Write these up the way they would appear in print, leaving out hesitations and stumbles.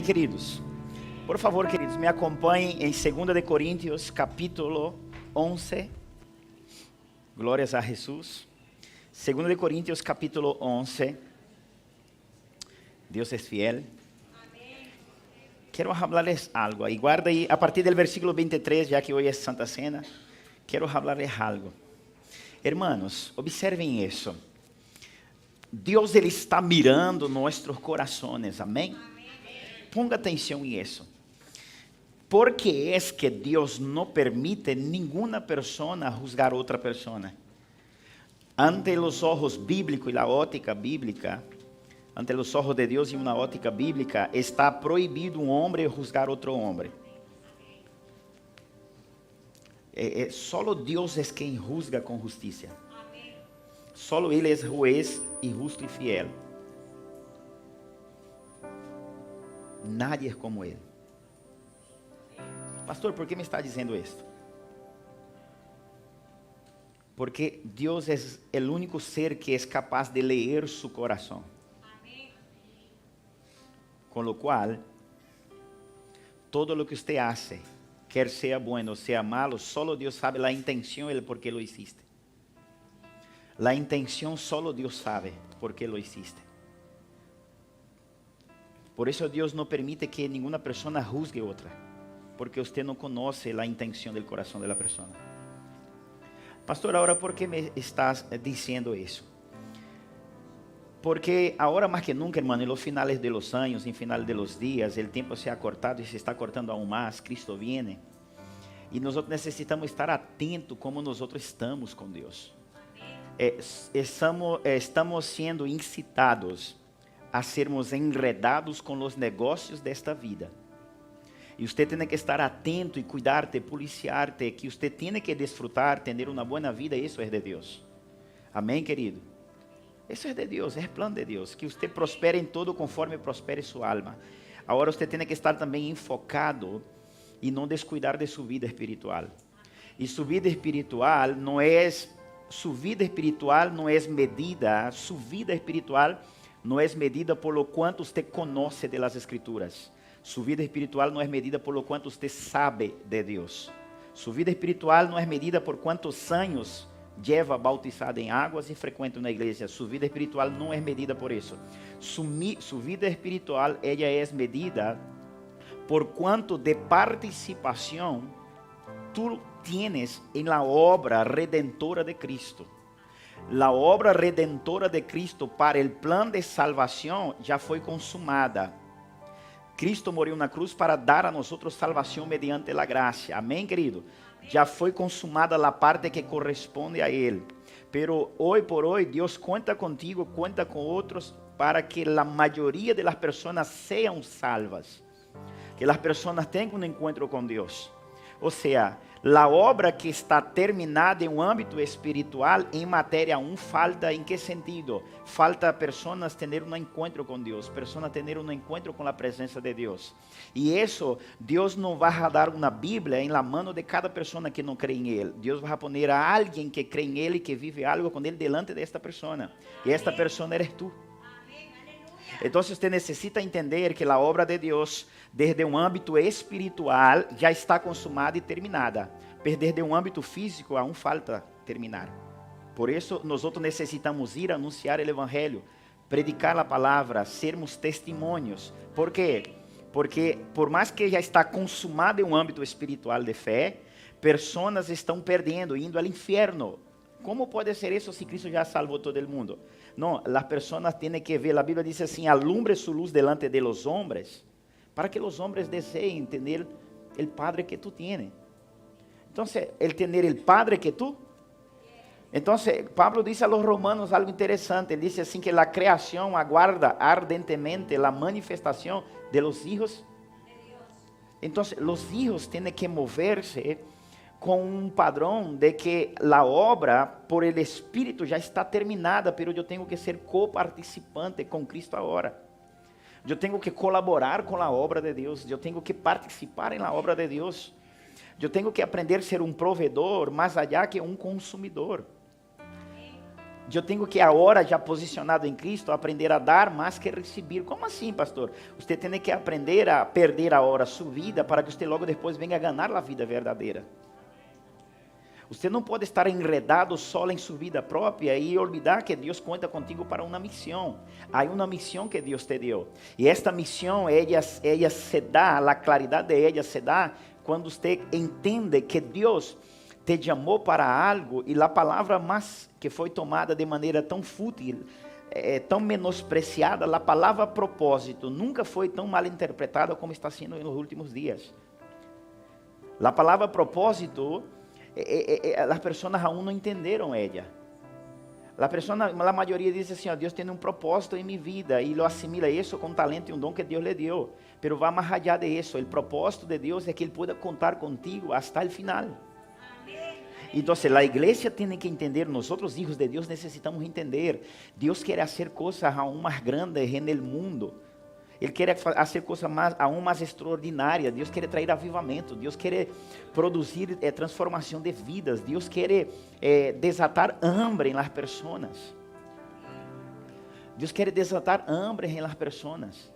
queridos? Por favor, queridos, me acompanhem em 2 de Coríntios, capítulo 11. Glórias a Jesus. 2 de Coríntios, capítulo 11. Deus é fiel. Quero falarles algo. Aí guarda aí, a partir do versículo 23, já que hoje é Santa Cena, quero falarles algo. Hermanos, observem isso. Deus, Ele está mirando nossos corações, amém? Ponga atenção em isso. Porque é que Deus não permite nenhuma pessoa juzgar outra pessoa. Ante os olhos bíblicos e a ótica bíblica, ante os olhos de Deus e uma ótica bíblica, está proibido um homem juzgar outro homem. Solo Deus é quem juzga com justiça. Solo Ele é juez e justo e fiel. Nadie é como Ele. Pastor, por que me está dizendo isto? Porque Deus é o único ser que é capaz de ler seu coração. Com lo qual, todo o que você hace, quer seja bueno ou seja malo, solo Deus sabe a intenção e por que lo hiciste. A intenção solo Deus sabe por que lo hiciste. Por isso Deus não permite que nenhuma pessoa juzgue outra, porque você não conhece a intenção do coração da pessoa. Pastor, agora por que me estás dizendo isso? Porque agora mais que nunca, hermano, em los finales de los años, em final de los días, o tempo se ha cortado e se está cortando aún mais. Cristo viene e nós necessitamos estar atentos como nós estamos com Deus. Estamos sendo incitados a sermos enredados com os negócios desta vida. E você tem que estar atento e cuidar-te, policiar-te, que você tem que desfrutar, ter uma boa vida. Isso é de Deus. Amém, querido? Isso é de Deus, é plano de Deus. Que você prospere em todo conforme prospere sua alma. Agora você tem que estar também enfocado e não descuidar de sua vida espiritual. E sua vida espiritual não é... Sua vida espiritual não é medida, sua vida espiritual não é medida por lo quanto você conhece de las Escrituras. Sua vida espiritual não é medida por lo quanto você sabe de Deus. Sua vida espiritual não é medida por quantos anos lleva bautizado em águas e frequenta na igreja. Sua vida espiritual não é medida por isso. Sua vida espiritual ela é medida por quanto de participação tu tienes en la obra redentora de Cristo. La obra redentora de Cristo para el plan de salvación ya foi consumada. Cristo morreu na cruz para dar a nosotros salvação mediante la gracia. Amém, querido? Já foi consumada a parte que corresponde a Ele. Pero hoy por hoy Deus conta contigo, conta com outros para que a maioria de las personas sejam salvas. Que las personas tenham um encontro com Deus. Ou seja, a obra que está terminada em um âmbito espiritual, em matéria 1, falta em que sentido? Falta pessoas ter um encontro com Deus, pessoas ter um encontro com a presença de Deus. E isso, Deus não vai dar uma Bíblia em la mano de cada pessoa que não crê em Ele. Deus vai poner a alguém que crê em Ele e que vive algo com Ele delante desta pessoa. E esta pessoa eres tu. Então, você necessita entender que a obra de Deus, desde um âmbito espiritual, já está consumada e terminada. Desde um âmbito físico, aún falta terminar. Por isso, nós necessitamos ir anunciar o Evangelho, predicar a palavra, sermos testemunhos. Por quê? Porque, por mais que já está consumado em um âmbito espiritual de fé, pessoas estão perdendo, indo ao inferno. Como pode ser isso se Cristo já salvou todo o mundo? Não, as pessoas têm que ver, a Bíblia diz assim, alumbre su luz delante de los hombres, para que los hombres deseem tener el Padre que tú tienes. Entonces, el tener el Padre que tú. Entonces, Pablo dice a los romanos algo interesante, ele dice assim que la creación aguarda ardentemente la manifestación de los hijos de Dios. Entonces, los hijos tienen que moverse com um padrão de que a obra por el Espírito já está terminada, pero eu tenho que ser coparticipante com Cristo agora. Eu tenho que colaborar com a obra de Deus, eu tenho que participar na obra de Deus. Eu tenho que aprender a ser um provedor mais allá que um consumidor. Eu tenho que agora, já posicionado em Cristo, aprender a dar mais que receber. Como assim, pastor? Você tem que aprender a perder agora sua vida para que você logo depois venha a ganhar a vida verdadeira. Você não pode estar enredado só em sua vida própria e olvidar que Deus conta contigo para uma missão. Há uma missão que Deus te deu. E esta missão, ela se dá, a claridade de ela se dá quando você entende que Deus te chamou para algo e a palavra mais que foi tomada de maneira tão fútil, tão menospreciada, a palavra propósito nunca foi tão mal interpretada como está sendo nos últimos dias. A palavra propósito, as pessoas aún não entenderam ela. A maioria diz assim, Deus tem um propósito em minha vida e lo assimila isso com talento e um dom que Deus lhe deu. Pero va mais allá de isso. O propósito de Deus é que Ele pueda contar contigo hasta o final. Então, a igreja tem que entender, nós, hijos de Deus, necessitamos entender. Deus quer fazer coisas aún mais grandes no mundo. Ele quer fazer coisas aún mais extraordinárias. Deus quer trazer avivamento. Deus quer produzir transformação de vidas. Deus quer desatar hambre em las pessoas. Deus quer desatar hambre em las pessoas.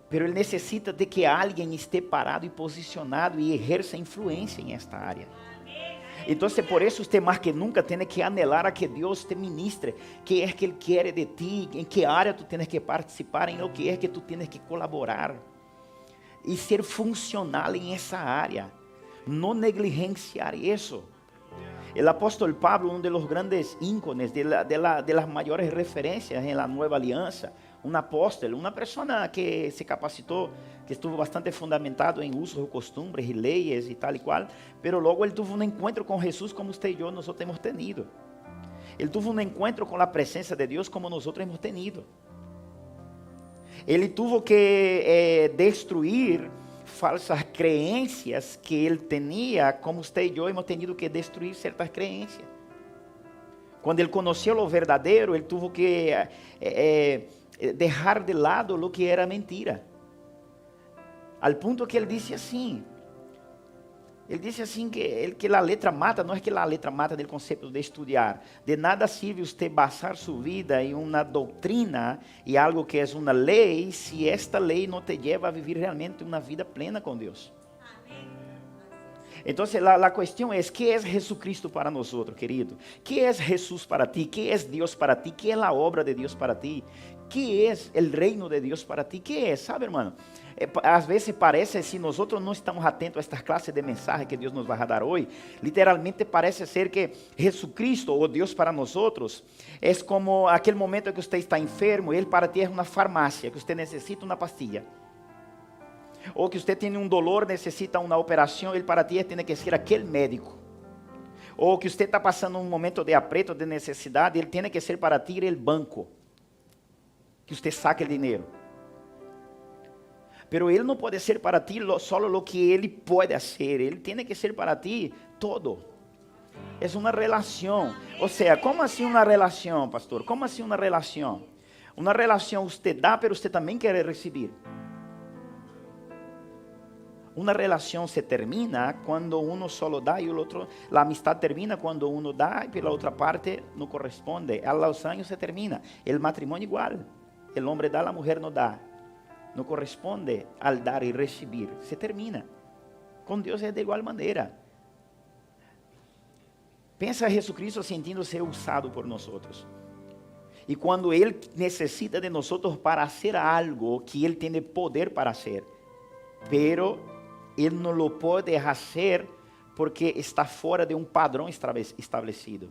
Pero Ele necessita de que alguém esteja parado e posicionado e exerça influência em esta área. Então, por isso, você mais que nunca tem que anhelar a que Deus te ministre, que é que Ele quer de ti, em que área tu tens que participar, em o que é que tu tens que colaborar, e ser funcional em essa área, não negligenciar isso. O apóstolo Pablo, dos grandes ícones, de las maiores referências em la Nueva Aliança, um apóstolo, uma pessoa que se capacitou, que estuvo bastante fundamentado em usos, costumbres e leis e tal e qual, pero logo ele teve um encontro com Jesus como você e eu, nós temos tenido. Ele teve um encontro com a presença de Deus como nós hemos tenido. Ele teve que destruir falsas crenças que ele tinha, como você e eu hemos tenido que destruir certas crenças. Quando ele conheceu o verdadeiro, ele teve que deixar de lado o que era mentira. Al ponto que ele disse assim que a letra mata, não é que a letra mata do conceito de estudar. De nada sirve você basar sua vida em uma doutrina e algo que é uma lei, se esta lei não te leva a viver realmente uma vida plena com Deus. Então, a questão é, que é Jesucristo para nós, querido? Que é Jesus para ti? Que é Deus para ti? Que é a obra de Deus para ti? Que é o reino de Deus para ti? Que é, sabe, irmão? Às vezes parece, se nós não estamos atentos a esta classe de mensagem que Deus nos vai dar hoje, literalmente parece ser que Jesucristo, ou Deus para nós, é como aquele momento que você está enfermo, Ele para ti é uma farmácia, que você necessita uma pastilha. Ou que você tem um dolor, necessita uma operação, Ele para ti tem que ser aquele médico. Ou que você está passando um momento de apreto, de necessidade, Ele tem que ser para ti o banco, que você saque o dinheiro. Pero Ele não pode ser para ti só o que Ele pode fazer, Ele tem que ser para ti todo. É uma relação. Ou seja, como assim uma relação, pastor? Como assim uma relação? Uma relação você dá, pero você também quer receber. Uma relação se termina quando uno solo dá e o outro, a amistade termina quando uno dá e pela outra parte não corresponde. A los años se termina. O matrimônio igual. O homem dá, a mulher não dá. Não corresponde al dar e receber. Se termina. Com Deus é de igual maneira. Pensa Jesucristo sentindo-se usado por nós. E quando Ele necessita de nós para fazer algo que Ele tem poder para fazer, pero Ele não lo pode fazer porque está fora de um padrão estabelecido.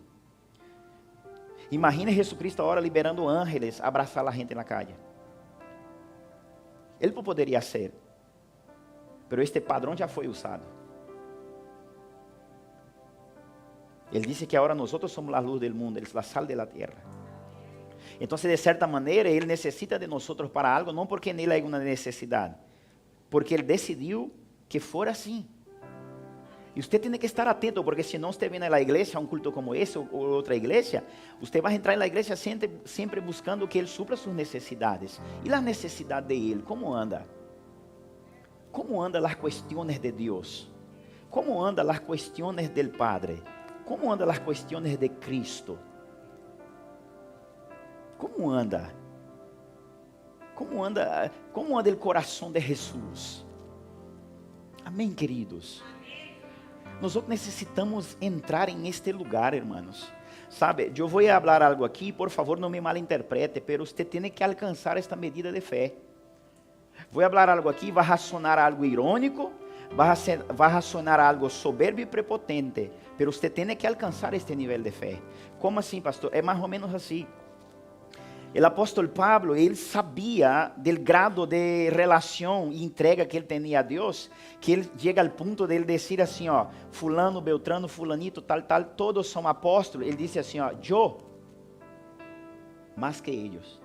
Imagine Jesucristo agora liberando ángeles a abraçar a gente na calle. Ele poderia ser, pero este padrão já foi usado. Ele disse que agora nós somos a luz do mundo, Ele é a sal da terra. Então, de certa maneira, Ele necessita de nós para algo, não porque nele há uma necessidade, porque Ele decidiu que for assim. E você tem que estar atento, porque se não você vem na igreja, a um culto como esse ou outra igreja, você vai entrar na igreja sempre buscando que Ele supra suas necessidades. E a necessidade de Ele, como anda? Como andam as questões de Deus? Como andam as questões do Padre? Como andam as questões de Cristo? Como anda? Como anda o coração de Jesus? Amém, queridos? Nós necessitamos entrar em este lugar, hermanos. Sabe, eu vou falar algo aqui, por favor, não me malinterprete, pero você tem que alcançar esta medida de fé. Vou falar algo aqui, vai sonar algo irônico, vai sonar algo soberbio e prepotente, pero você tem que alcançar este nível de fé. Como assim, pastor? É mais ou menos assim. O apóstolo Pablo, ele sabia do grado de relação e entrega que ele tinha a Deus, que ele chega ao ponto de ele dizer assim, ó, fulano, beltrano, fulanito, tal, todos são apóstolos. Ele disse assim, ó, eu, mais que eles.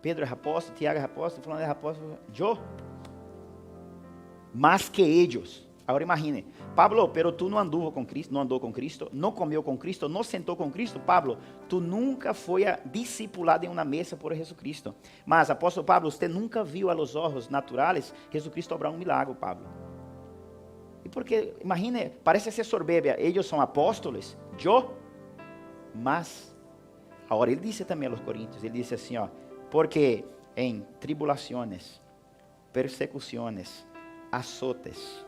Pedro é apóstolo, Tiago é apóstolo, fulano é apóstolo, eu, mais que eles. Agora imagine, Pablo, pero tu não andou com Cristo, não comeu com Cristo, não sentou com Cristo. Pablo, tu nunca foi discipulado em uma mesa por Jesus Cristo. Mas, apóstolo Pablo, você nunca viu a los ojos naturais Jesus Cristo obrar um milagre, Pablo. E porque, imagine, parece ser soberbia, eles são apóstolos, eu, mas, agora ele disse também aos Coríntios, ele disse assim, ó, porque em tribulações, persecuções, azotes,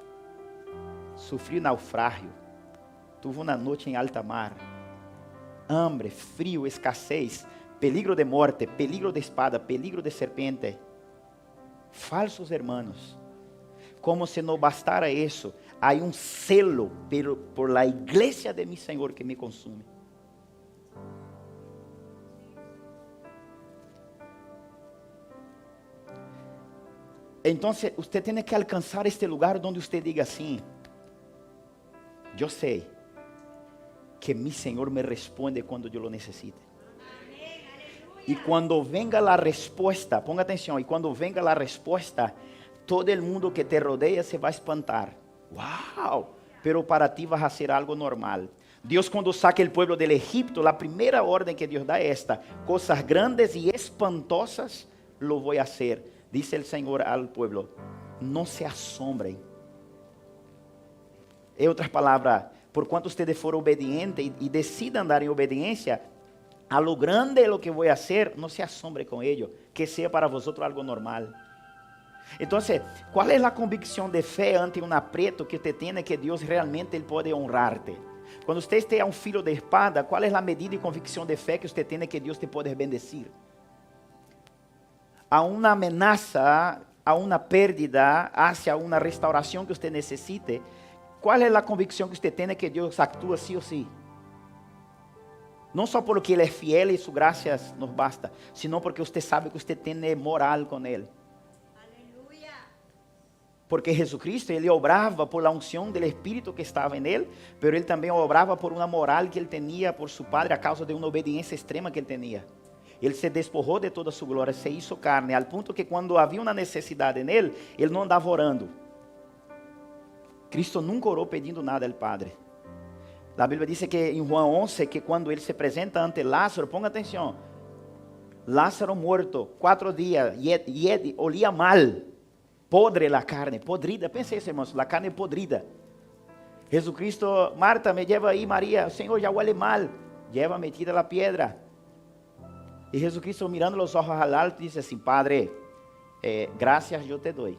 sofri naufrágio, tuve uma noite em alta mar, hambre, frio, escassez, peligro de morte, peligro de espada, peligro de serpente, falsos hermanos. Como se não bastara isso, há um selo por la igreja de mi Senhor que me consume. Então, você tem que alcançar este lugar onde você diga assim, eu sei que mi Senhor me responde quando eu lo necessite. E quando venga a resposta, ponga atenção, e quando venga a resposta, todo el mundo que te rodeia se vai espantar. Uau! Pero para ti vai ser algo normal. Deus, quando saca o povo del Egipto, a primeira ordem que Deus dá é esta: coisas grandes e espantosas lo voy a hacer. Dice el Senhor al pueblo: não se assombrem. Em outras palavras, por quanto ustedes foram obedientes e decidam andar em obediência, a lo grande de lo que vou fazer, não se assombre com ello, que seja para vosotros algo normal. Então, qual é a convicção de fé ante um aprieto que te tem que Deus realmente ele pode honrar-te? Quando você esteja um filho de espada, qual é a medida e convicção de fé que você tem que Deus te pode bendecir? A uma ameaça, a uma pérdida, hacia uma restauração que você necessite, qual é a convicção que você tem que Deus atua sim ou sim? Não só porque Ele é fiel e sua graça nos basta, sino porque você sabe que você tem moral com Ele. Aleluia. Porque Jesucristo, Ele obrava por la unção do Espírito que estava em Ele, mas Ele também obrava por uma moral que Ele tinha por seu Padre a causa de uma obediência extrema que Ele tinha. Ele se despojou de toda sua glória, se hizo carne, ao ponto que quando havia uma necessidade nele, Ele não andava orando. Cristo nunca orou pedindo nada ao Padre. A Bíblia diz que em João 11, que quando ele se apresenta ante Lázaro, ponga atenção, Lázaro morto, 4 dias, e olía mal, podre a carne, podrida, pense isso, irmãos, a carne podrida. Jesucristo, Marta, me lleva aí, Maria, o Senhor já huele mal, lleva metida a pedra. E Jesucristo, mirando os olhos al alto, disse assim: Padre, graças eu te dou,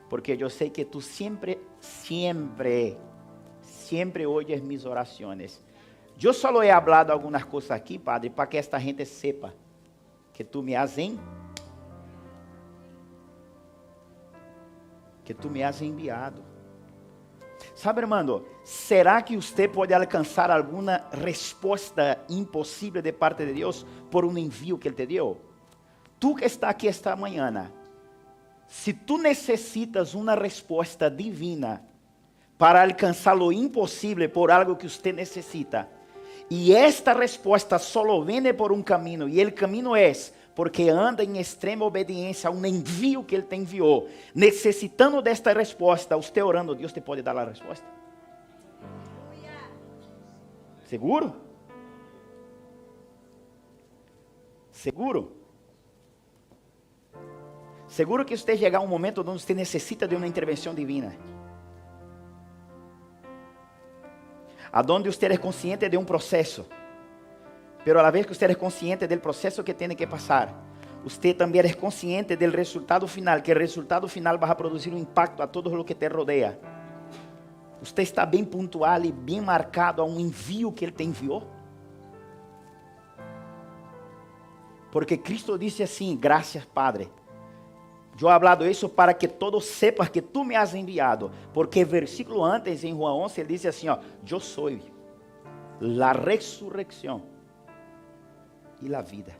porque eu sei que tu sempre oyes mis orações. Eu só he hablado algumas coisas aqui, Padre, para que esta gente sepa que tu me has enviado. Sabe, irmão, será que você pode alcançar alguma resposta impossível de parte de Deus por um envio que Ele te deu? Tu que está aqui esta manhã, se tu necessitas uma resposta divina para alcançar o impossível por algo que você necessita, e esta resposta só vem por um caminho, e o caminho é porque anda em extrema obediência a um envio que Ele te enviou, necessitando desta resposta, você orando, Deus te pode dar a resposta. Seguro? Seguro? Seguro que você chegar a um momento onde você necessita de uma intervenção divina. Aonde você é consciente de um processo. Pero a la vez que você é consciente do processo que tem que passar, você também é consciente do resultado final, que o resultado final vai produzir um impacto a todo o que te rodeia. Você está bem pontual e bem marcado a um envio que Ele te enviou? Porque Cristo disse assim, graças Padre, eu he hablado isso para que todos sepan que tu me has enviado, porque versículo antes em Juan 11, ele diz assim, ó, eu sou a ressurreição e a vida.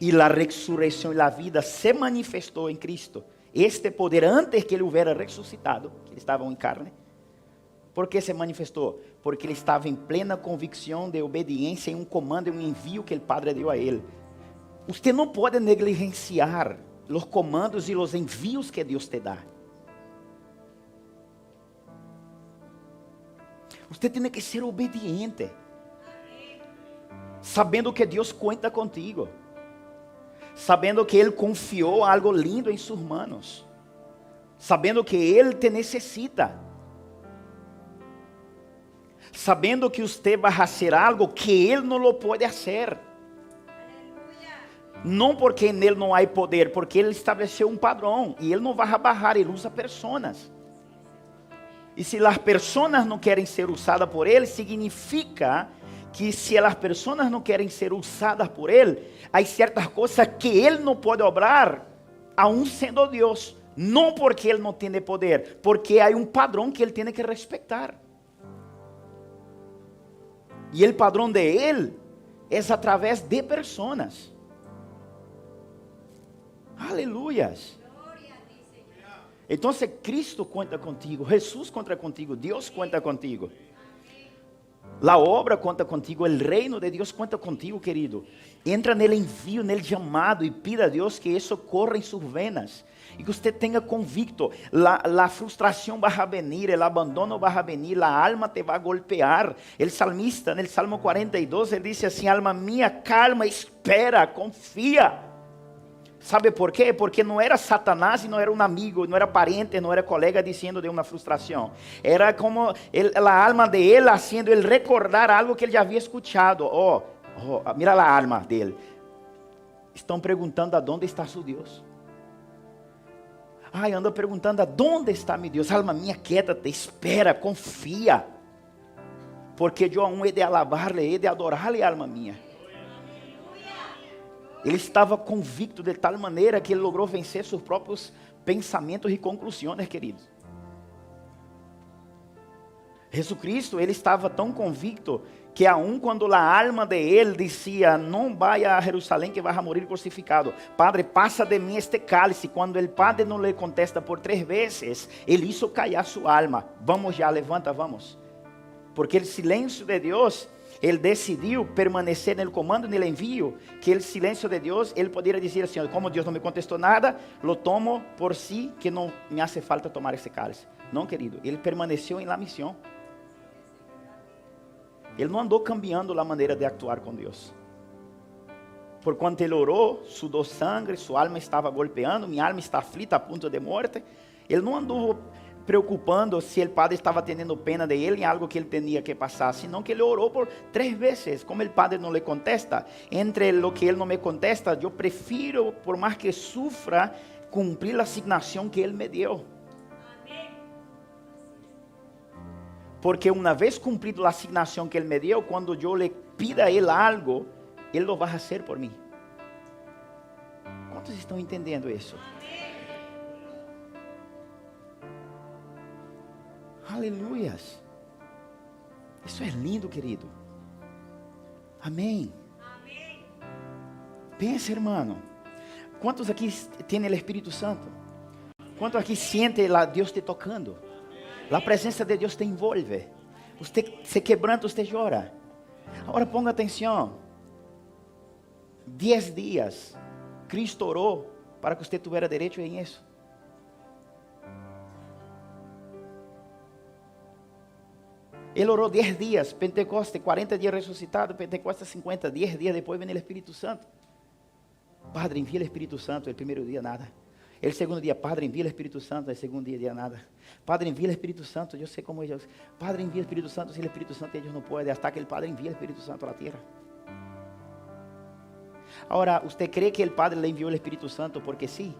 E a ressurreição e a vida se manifestou em Cristo. Este poder, antes que ele houvera ressuscitado, que ele estava em carne, por que se manifestou? Porque ele estava em plena convicção de obediência em um comando, em um envio que o Padre deu a ele. Você não pode negligenciar os comandos e os envios que Deus te dá. Você tem que ser obediente, sabendo que Deus conta contigo, sabendo que Ele confiou algo lindo em suas manos, sabendo que Ele te necessita, sabendo que você vai fazer algo que Ele não lo pode fazer. Não porque nele não há poder, porque Ele estabeleceu um padrão e Ele não vai barrar, Ele usa pessoas. E se as pessoas não querem ser usadas por Ele, significa que se as pessoas não querem ser usadas por Ele, há certas coisas que Ele não pode obrar, aún sendo Deus. Não porque Ele não tem poder, porque há um padrão que Ele tem que respeitar. E o padrão de Ele é através de pessoas. Aleluias. Então, Cristo conta contigo, Jesus conta contigo, Deus conta contigo. A obra conta contigo, o reino de Deus conta contigo, querido. Entra nele envio, nele chamado e pida a Deus que isso corra em suas venas. E que você tenha convicto, a frustração vai venir, o abandono vai venir, a alma te vai golpear. O salmista, no Salmo 42, ele disse assim, alma minha, calma, espera, confia. Sabe por quê? Porque não era Satanás e não era um amigo, não era parente, não era colega dizendo de uma frustração. Era como a alma de ele haciendo ele recordar algo que ele já havia escuchado. Mira a alma dele. Estão perguntando aonde está seu Deus. Anda perguntando aonde está meu Deus. Alma minha, quieta-te, espera, confia. Porque eu aún he de alabar-lhe, he de adorar-lhe, alma minha. Ele estava convicto de tal maneira que ele logrou vencer seus próprios pensamentos e conclusões, queridos. Jesus Cristo, ele estava tão convicto que aun quando a alma de ele dizia, não vá a Jerusalém que vai a morir crucificado. Padre, passa de mim este cálice. Quando o Padre não lhe contesta por 3 vezes, ele hizo callar sua alma. Vamos já, levanta, vamos. Porque o silêncio de Deus, ele decidiu permanecer no comando, no envio, que o silêncio de Deus, ele poderia dizer assim, como Deus não me contestou nada, lo tomo por si, que não me hace falta tomar esse cálice. Não, querido, ele permaneceu em la missão. Ele não andou cambiando a maneira de actuar com Deus. Por quanto ele orou, sudou sangue, sua alma estava golpeando, minha alma está aflita a ponto de morte. Ele não andou preocupando se o Padre estava tendo pena de ele em algo que ele tinha que passar, senão que ele orou por 3 vezes. Como o Padre não lhe contesta, entre lo que ele não me contesta, eu prefiro, por mais que sufra, cumprir a asignação que ele me deu. Porque uma vez cumprido a asignação que ele me deu, quando eu lhe pida a ele algo, ele lo vai fazer por mim. Quantos estão entendendo isso? Aleluias. Isso é lindo, querido. Amém. Pensa, irmão. Quantos aqui têm o Espírito Santo? Quantos aqui sentem a Deus te tocando? A presença de Deus te envolve. Você se quebranta, você chora. Agora ponga atenção. 10 dias, Cristo orou para que você tivesse direito em isso. Ele orou 10 dias, Pentecostes, 40 dias ressuscitado, Pentecostes 50, 10 dias depois vem o Espírito Santo. Padre, envia o Espírito Santo, o primeiro dia nada. El segundo día, Padre, envía el Espíritu Santo. El segundo día, nada. Padre, envía el Espíritu Santo. Yo sé cómo ellos. Padre, envía el Espíritu Santo. Si el Espíritu Santo ellos no pueden, hasta que el Padre envíe el Espíritu Santo a la tierra. Ahora, ¿usted cree que el Padre le envió el Espíritu Santo porque sí?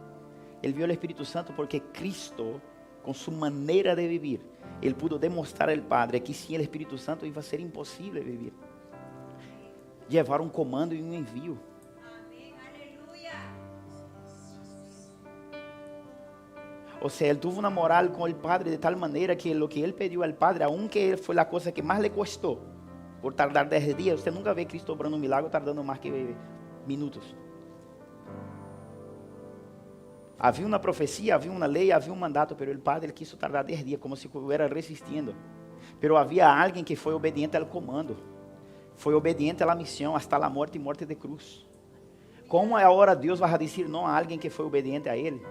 Él envió el Espíritu Santo porque Cristo, con su manera de vivir, Él pudo demostrar al Padre que sin el Espíritu Santo iba a ser imposible vivir. Llevar un comando y un envío. O sea, él tuvo una moral con el Padre de tal manera que lo que él pidió al Padre, aunque fue la cosa que más le costó, por tardar 10 días, usted nunca ve a Cristo obrando un milagro tardando más que minutos. Havia uma profecia, havia uma lei, havia um mandato, pero o Padre quis tardar 10 dias, como se estivesse resistindo. Pero havia alguém que foi obediente ao comando, foi obediente à missão, hasta a morte e morte de cruz. Como agora Deus vai dizer não a alguém que foi obediente a Ele?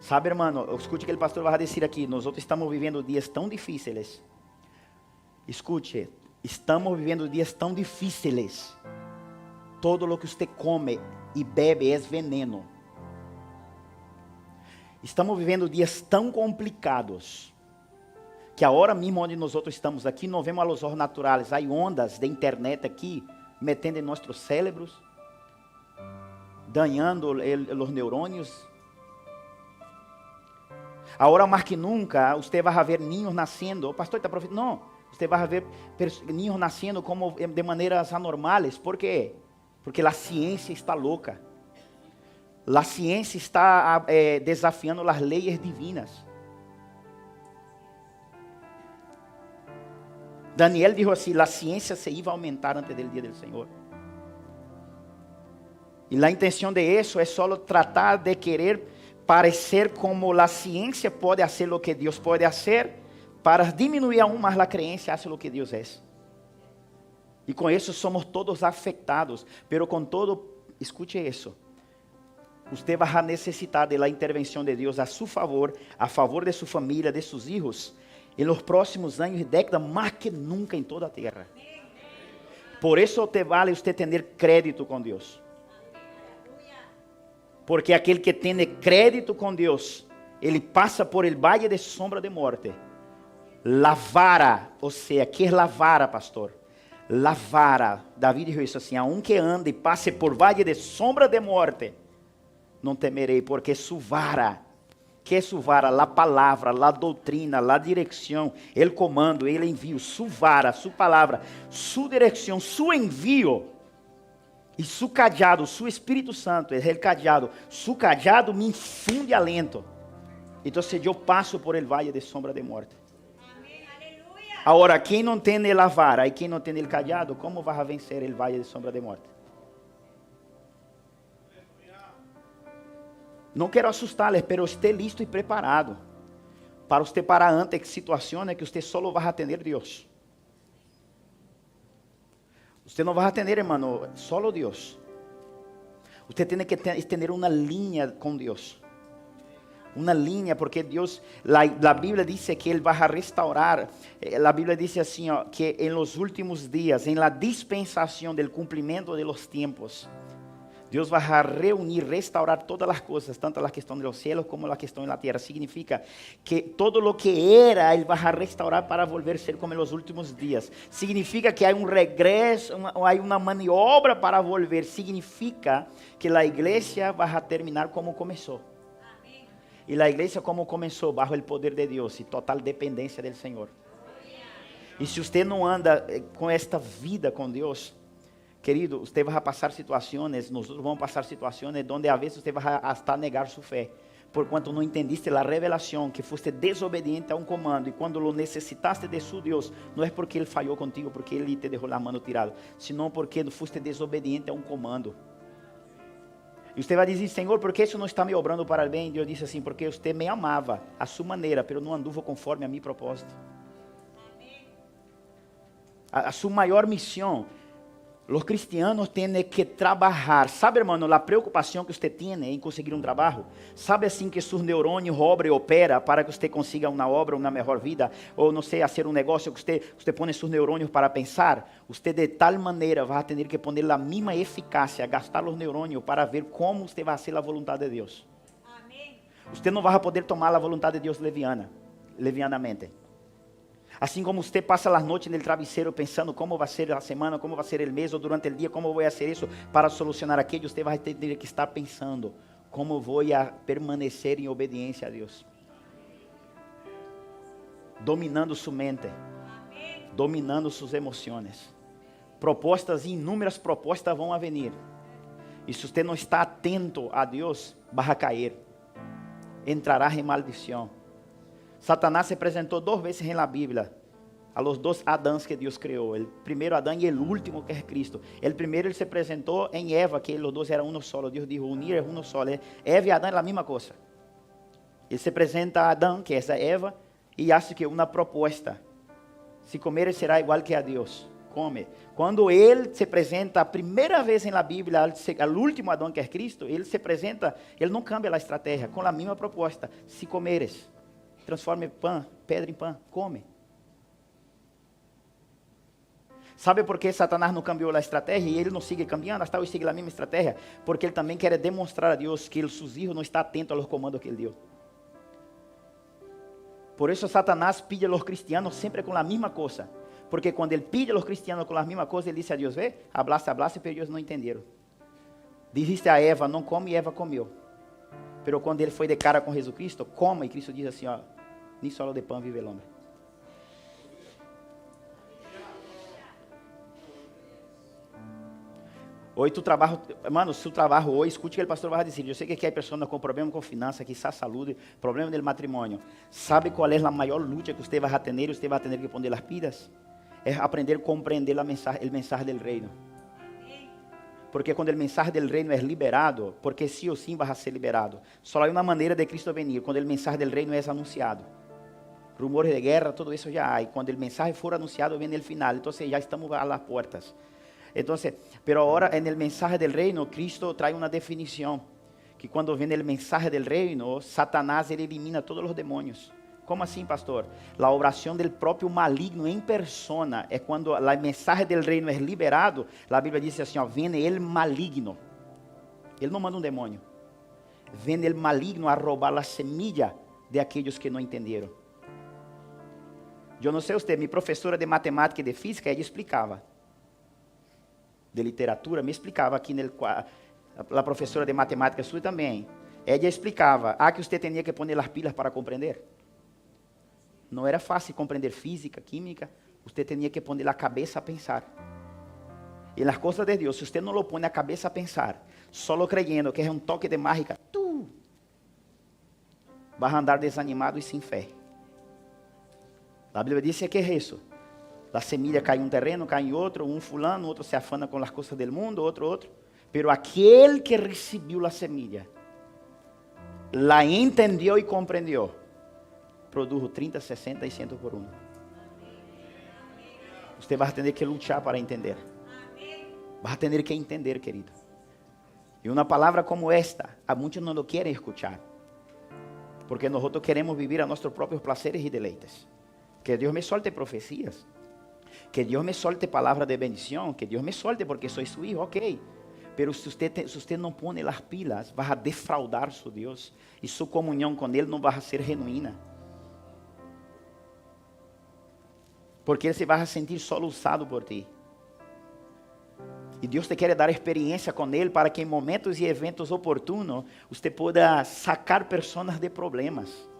Sabe, hermano, escute o que o pastor vai dizer aqui. Nós estamos vivendo dias tão difíceis. Escute, estamos vivendo dias tão difíceis. Todo o que você come e bebe é veneno. Estamos vivendo dias tão complicados, que agora mesmo onde nós estamos aqui, não vemos a los ojos naturais. Há ondas de internet aqui, metendo em nossos cérebros, dañando os neurônios. Agora mais que nunca, você vai ver niños nascendo. O pastor está profetizando. Não, você vai ver niños nascendo como de maneiras anormales. ¿Por quê? Porque a ciência está louca. A ciência está desafiando as leis divinas. Daniel dijo assim: a ciência se iba a aumentar antes do dia do Senhor. E a intenção de isso é só tratar de querer parecer como a ciência pode fazer o que Deus pode fazer, para diminuir aún mais a crença hacia o que Deus é. E com isso somos todos afetados, pero com todo, escute isso. Você vai necessitar da intervenção de Deus a seu favor, a favor de sua família, de seus filhos, em los próximos anos e décadas, mais que nunca em toda a terra. Por isso te vale você ter crédito com Deus. Porque aquele que tem crédito com Deus, ele passa por el valle de sombra de morte. La vara, ou seja, que é la vara, pastor? La vara, Davi dijo isso assim: aunque ande e passe por valle de sombra de morte, não temerei, porque su vara, que é su vara? La palavra, la doutrina, la direção, el comando, el envio, su vara, su palavra, su direção, su envio. E su cajado, su Espírito Santo, el cajado, su cajado me infunde alento. Então, eu passo por el valle de sombra de morte. Agora, quem não tem a vara e quem não tem o cajado, como vai vencer el valle de sombra de morte? Não quero assustar-les, pero esteja listo e preparado para você parar ante situações que você só vai atender Deus. Você não vai atender, hermano, solo Deus. Você tem que ter uma linha com Deus. Uma linha, porque Deus, a Bíblia diz que Ele vai restaurar. A Bíblia diz assim, ó, que em los últimos dias, em la dispensação del cumprimento de los tiempos, Deus vai reunir, restaurar todas as coisas, tanto as que estão nos céus como as que estão na terra. Significa que todo o que era, Ele vai restaurar para volver a ser como nos últimos dias. Significa que há regresso, há uma maniobra para volver. Significa que a igreja vai terminar como começou. E a igreja como começou, bajo o poder de Deus e total dependência do Senhor. E se você não anda com esta vida com Deus, querido, você vai passar situações, nós vamos passar situações onde a vezes você vai hasta negar sua fé, por quanto não entendiste a revelação, que foste desobediente a um comando, e quando lo necessitaste de su Deus, não é porque Ele falhou contigo, porque Ele te deixou a mão tirada, senão porque foste desobediente a um comando. E você vai dizer: Senhor, por que isso não está me obrando para o bem? E Deus disse assim: porque você me amava a sua maneira, mas não anduvo conforme a mi propósito. A sua maior missão, os cristianos têm que trabalhar. Sabe, hermano, a preocupação que você tem em conseguir um trabalho? Sabe assim que seus neurônios obram e operam para que você consiga uma obra, uma melhor vida? Ou não sei, fazer um negócio que você põe seus neurônios para pensar? Você de tal maneira vai ter que poner a mesma eficácia, gastar os neurônios para ver como você vai fazer a vontade de Deus. Usted não vai poder tomar a vontade de Deus levianamente. Assim como você passa as noites no travesseiro pensando como vai ser a semana, como vai ser o mês, ou durante o dia, como vou fazer isso para solucionar aquilo, você vai ter que estar pensando como vou permanecer em obediência a Deus. Dominando sua mente, dominando suas emoções. Propostas, inúmeras propostas vão a venir. E se você não está atento a Deus, vai a cair. Entrará em maldição. Satanás se apresentou 2 vezes na Bíblia a los 2 Adãs que Deus criou. O primeiro Adão e o último que é Cristo. O primeiro ele se apresentou em Eva, que os 2 eram um solo. Deus dijo, unir é um solo. Eva e Adão é a mesma coisa. Ele se apresenta a Adão, que é essa Eva, e acha que uma proposta. Se comer será igual que a Deus. Come. Quando ele se apresenta a primeira vez na Bíblia, ao último Adão que é Cristo, ele se apresenta, ele não cambia a estratégia, com a mesma proposta. Se comeres, transforme pedra em pão, come. Sabe por que Satanás não cambiou a estratégia e ele não sigue cambiando, hasta hoje sigue a mesma estratégia? Porque ele também quer demonstrar a Deus que seus filhos não estão atentos aos comandos que ele deu. Por isso Satanás pide a los cristianos sempre com a mesma coisa. Porque quando ele pide a los cristianos com a mesma coisa, ele disse a Deus, vê, hablaste, pero eles não entenderam. Dijiste a Eva, não come, e Eva comeu. Pero quando ele foi de cara com Jesus Cristo, coma, e Cristo diz assim, ó, nem solo de pão vive o homem. Hoje tu trabalho, mano, se tu trabalho hoje, escute o que o pastor vai dizer. Eu sei que aqui há pessoas com problema com finanças, quizás saúde, problema do matrimônio. Sabe qual é a maior luta que você vai ter? Você vai ter que poner as pilas? É aprender a compreender o mensagem do reino. Porque quando o mensagem do reino é liberado, porque sim ou sim vai ser liberado. Só há uma maneira de Cristo venir, quando o mensagem do reino é anunciado. Rumores de guerra, tudo isso já há. E quando o mensagem for anunciado, vem o final. Então já estamos a las portas. Entonces, pero ahora en el mensaje del reino, Cristo trae una definición, que cuando viene el mensaje del reino, Satanás ele elimina todos los demonios. ¿Cómo así, pastor? La oración del propio maligno en persona, es cuando el mensaje del reino es liberado, la Biblia dice así, viene el maligno. Él no manda un demonio. Viene el maligno a robar la semilla de aquellos que no entendieron. Yo no sé usted, mi profesora de matemática y de física, ella explicaba. De literatura, me explicava aqui, a professora de matemática sua também, ela explicava, que você tinha que pôr as pilas para compreender. Não era fácil compreender física, química, você tinha que pôr a cabeça a pensar. E nas coisas de Deus, se você não lo põe a cabeça a pensar, só creyendo que é um toque de mágica, vai andar desanimado e sem fé. A Bíblia diz que é isso. A semilla cai em um terreno, cai em outro, um fulano, outro se afana com as coisas do mundo, outro. Pero aquele que recebeu a semilla, la entendeu e compreendeu, produz 30, 60 e 100 por 1. Você vai ter que lutar para entender. Vai ter que entender, querido. E uma palavra como esta, a muitos não lo querem escuchar. Porque nós queremos viver a nossos próprios prazeres e deleites. Que Deus me solte profecias. Que Deus me solte palavra de bendição, que Deus me solte porque sou seu hijo, ok. Pero se você não põe as pilas, vai a defraudar seu Deus e sua comunhão com Ele não vai ser genuína. Porque Ele se vai sentir solo usado por ti. E Deus te quer dar experiência com Ele para que em momentos e eventos oportunos você possa sacar pessoas de problemas.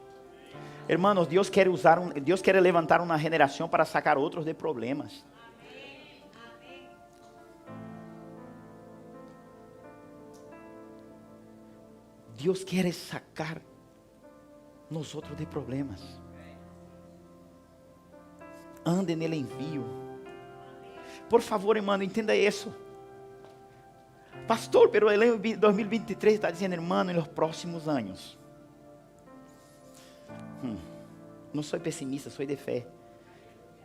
Hermanos, Deus quer levantar uma geração para sacar outros de problemas. Deus quer sacar nós outros de problemas. Ande nele envio. Por favor, irmão, entenda isso. Pastor, pero el año 2023 está dizendo, hermano, em los próximos anos. Não sou pessimista, sou de fé.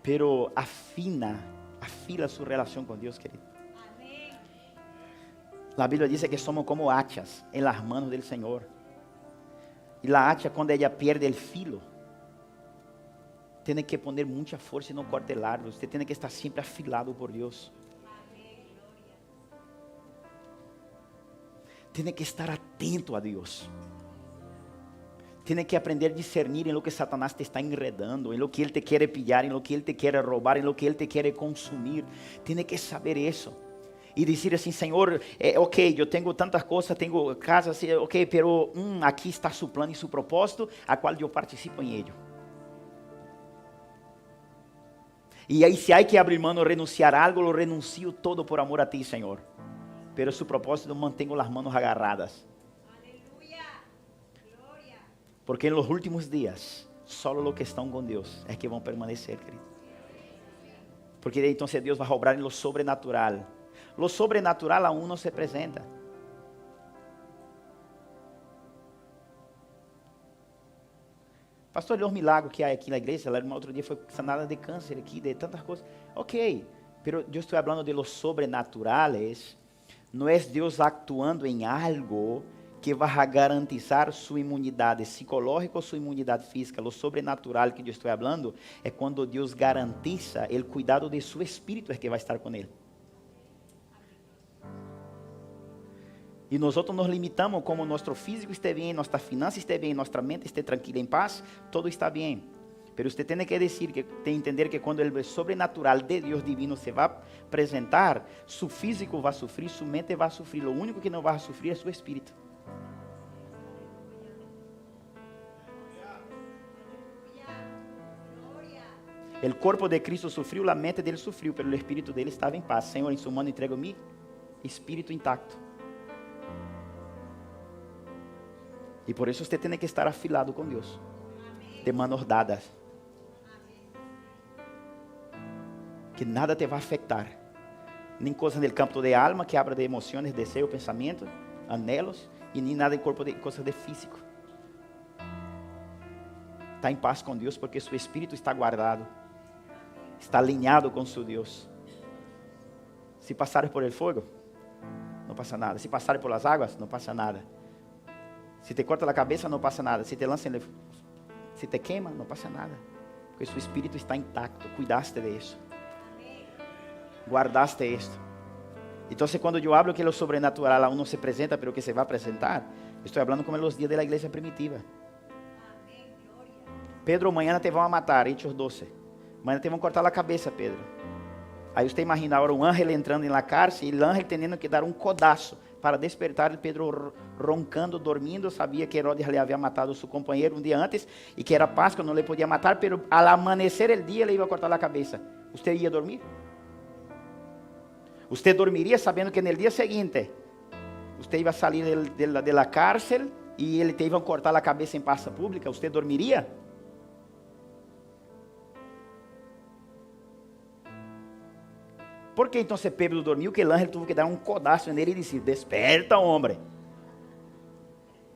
Pero afila sua relação com Deus, querido. A Bíblia diz que somos como hachas em las manos del Senhor. E a hacha, quando ela perde el filo, tem que poner muita força e não corte largo. Você tem que estar sempre afilado por Deus. Tem que estar atento a Deus. Tienes que aprender a discernir en lo que Satanás te está enredando, en lo que él te quiere pillar, en lo que él te quiere robar, en lo que él te quiere consumir. Tienes que saber eso. Y decir así, Señor, ok, yo tengo tantas cosas, tengo casas, ok, pero aquí está su plan y su propósito, a cual yo participo en ello. Y ahí si hay que abrir mano, renunciar a algo, lo renuncio todo por amor a ti, Señor. Pero su propósito mantengo las manos agarradas. Porque en los últimos días, solo los que están con Dios es que van a permanecer, querido. Porque entonces Dios va a obrar en lo sobrenatural. Lo sobrenatural aún no se presenta. Pastor, los milagros que hay aquí en la iglesia, la hermana otro día fue sanada de cáncer aquí, de tantas cosas. Ok, pero yo estoy hablando de los sobrenaturales. No es Dios actuando en algo que vai garantizar sua imunidade psicológica ou sua imunidade física. Lo sobrenatural que eu estou falando é quando Deus garantiza o cuidado de seu espírito, é que vai estar com ele. E nós nos limitamos como nosso físico esteja bem, nossa finança esteja bem, nossa mente esteja tranquila, em paz, todo está bem. Pero usted tem que decir, que tem que entender que quando o sobrenatural de Deus divino se vai apresentar, seu físico vai sofrer, sua mente vai sofrer. O único que não vai sofrer é seu espírito. O corpo de Cristo sofreu, a mente dele sofreu, pero o espírito dele estava em paz. Senhor, em sua mão entrego-me espírito intacto. E por isso você tem que estar afilado com Deus, de manos dadas. Que nada te vai afetar, nem coisas no campo de alma, que abra de emoções, desejos, pensamentos, anhelos, e nem nada em corpo de coisas de físico. Está em paz com Deus, porque seu espírito está guardado. Está alinhado com seu Deus. Se passares por el fuego, não passa nada. Se passares por las águas, não passa nada. Se te corta a cabeça, não passa nada. Se te lança, se te queima, não passa nada. Porque seu espírito está intacto. Cuidaste de isso. Guardaste esto. Então, quando eu hablo que o sobrenatural aún não se apresenta, pero que se vai apresentar, estou falando como nos dias da igreja primitiva. Pedro, amanhã te vão matar, Hechos 12. Amanhã te vão cortar a cabeça, Pedro. Aí você imagina agora um ángel entrando na cárcel e o ángel tendo que dar um codaço para despertar Pedro roncando, dormindo. Sabia que Herodes le havia matado seu companheiro um dia antes e que era Páscoa, não le podia matar, pero al amanecer el dia le iba a cortar a cabeça. Você ia dormir? Você dormiria sabendo que no dia seguinte você ia sair de la cárcel e ele te iba a cortar a cabeça em praça pública? Você dormiria? Por que então Pedro dormiu? Que o ángel teve que dar um codaço nele e disse: desperta, homem.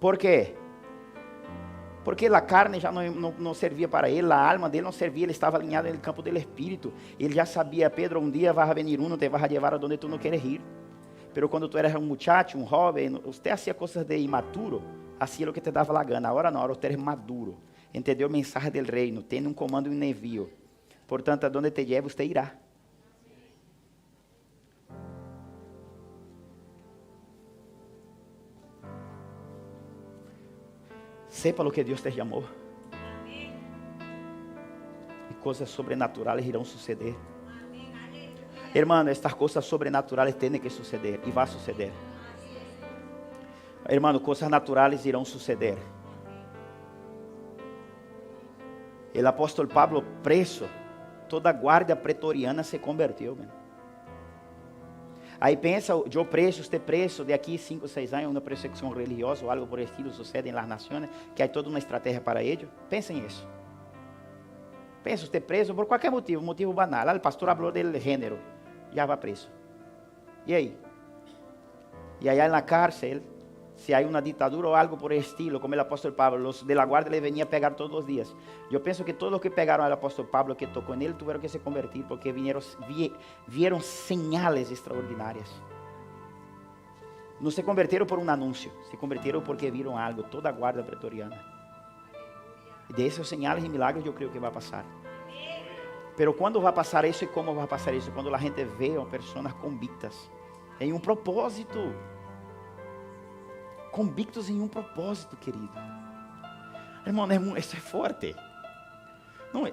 Por quê? Porque a carne já não servia para ele, a alma dele não servia, ele estava alinhado no campo do espírito. Ele já sabia: Pedro, um dia vai venir te vai levar a onde tu não queres ir. Pero quando tu eras um muchacho, um jovem, você fazia coisas de imaturo, fazia o que te dava a gana. Agora não, agora você eres maduro, entendeu a mensagem do reino, tem um comando e um envio. Portanto, aonde te leva, você irá. Sepa lo que Deus te chamou. E coisas sobrenaturais irão suceder. Hermano, estas coisas sobrenaturais têm que suceder. E vai suceder. Hermano, coisas naturais irão suceder. O apóstolo Pablo preso, toda a guarda pretoriana se converteu. Aí pensa, eu preso, você preso, de aqui 5 ou 6 anos, uma perseguição religiosa ou algo por estilo sucede nas nações, que há toda uma estratégia para ello. Pensa nisso. Pensa, você preso por qualquer motivo banal. O pastor falou do gênero, já vai preso. E aí? E aí na cárcel, se há uma ditadura ou algo por estilo, como o apóstolo Pablo, os de la guarda le venia a pegar todos os dias. Eu penso que todos os que pegaram ao apóstolo Pablo, que tocou nele, tiveram que se convertir, porque vieram señales extraordinárias. Não se converteram por um anúncio, se converteram porque viram algo, toda a guarda pretoriana. E de esses señales e milagres eu creio que vai passar. Pero quando vai passar isso e como vai passar isso? Quando a gente vê pessoas convictas em um propósito. Convictos em um propósito, querido. Irmão, isso é forte. Não,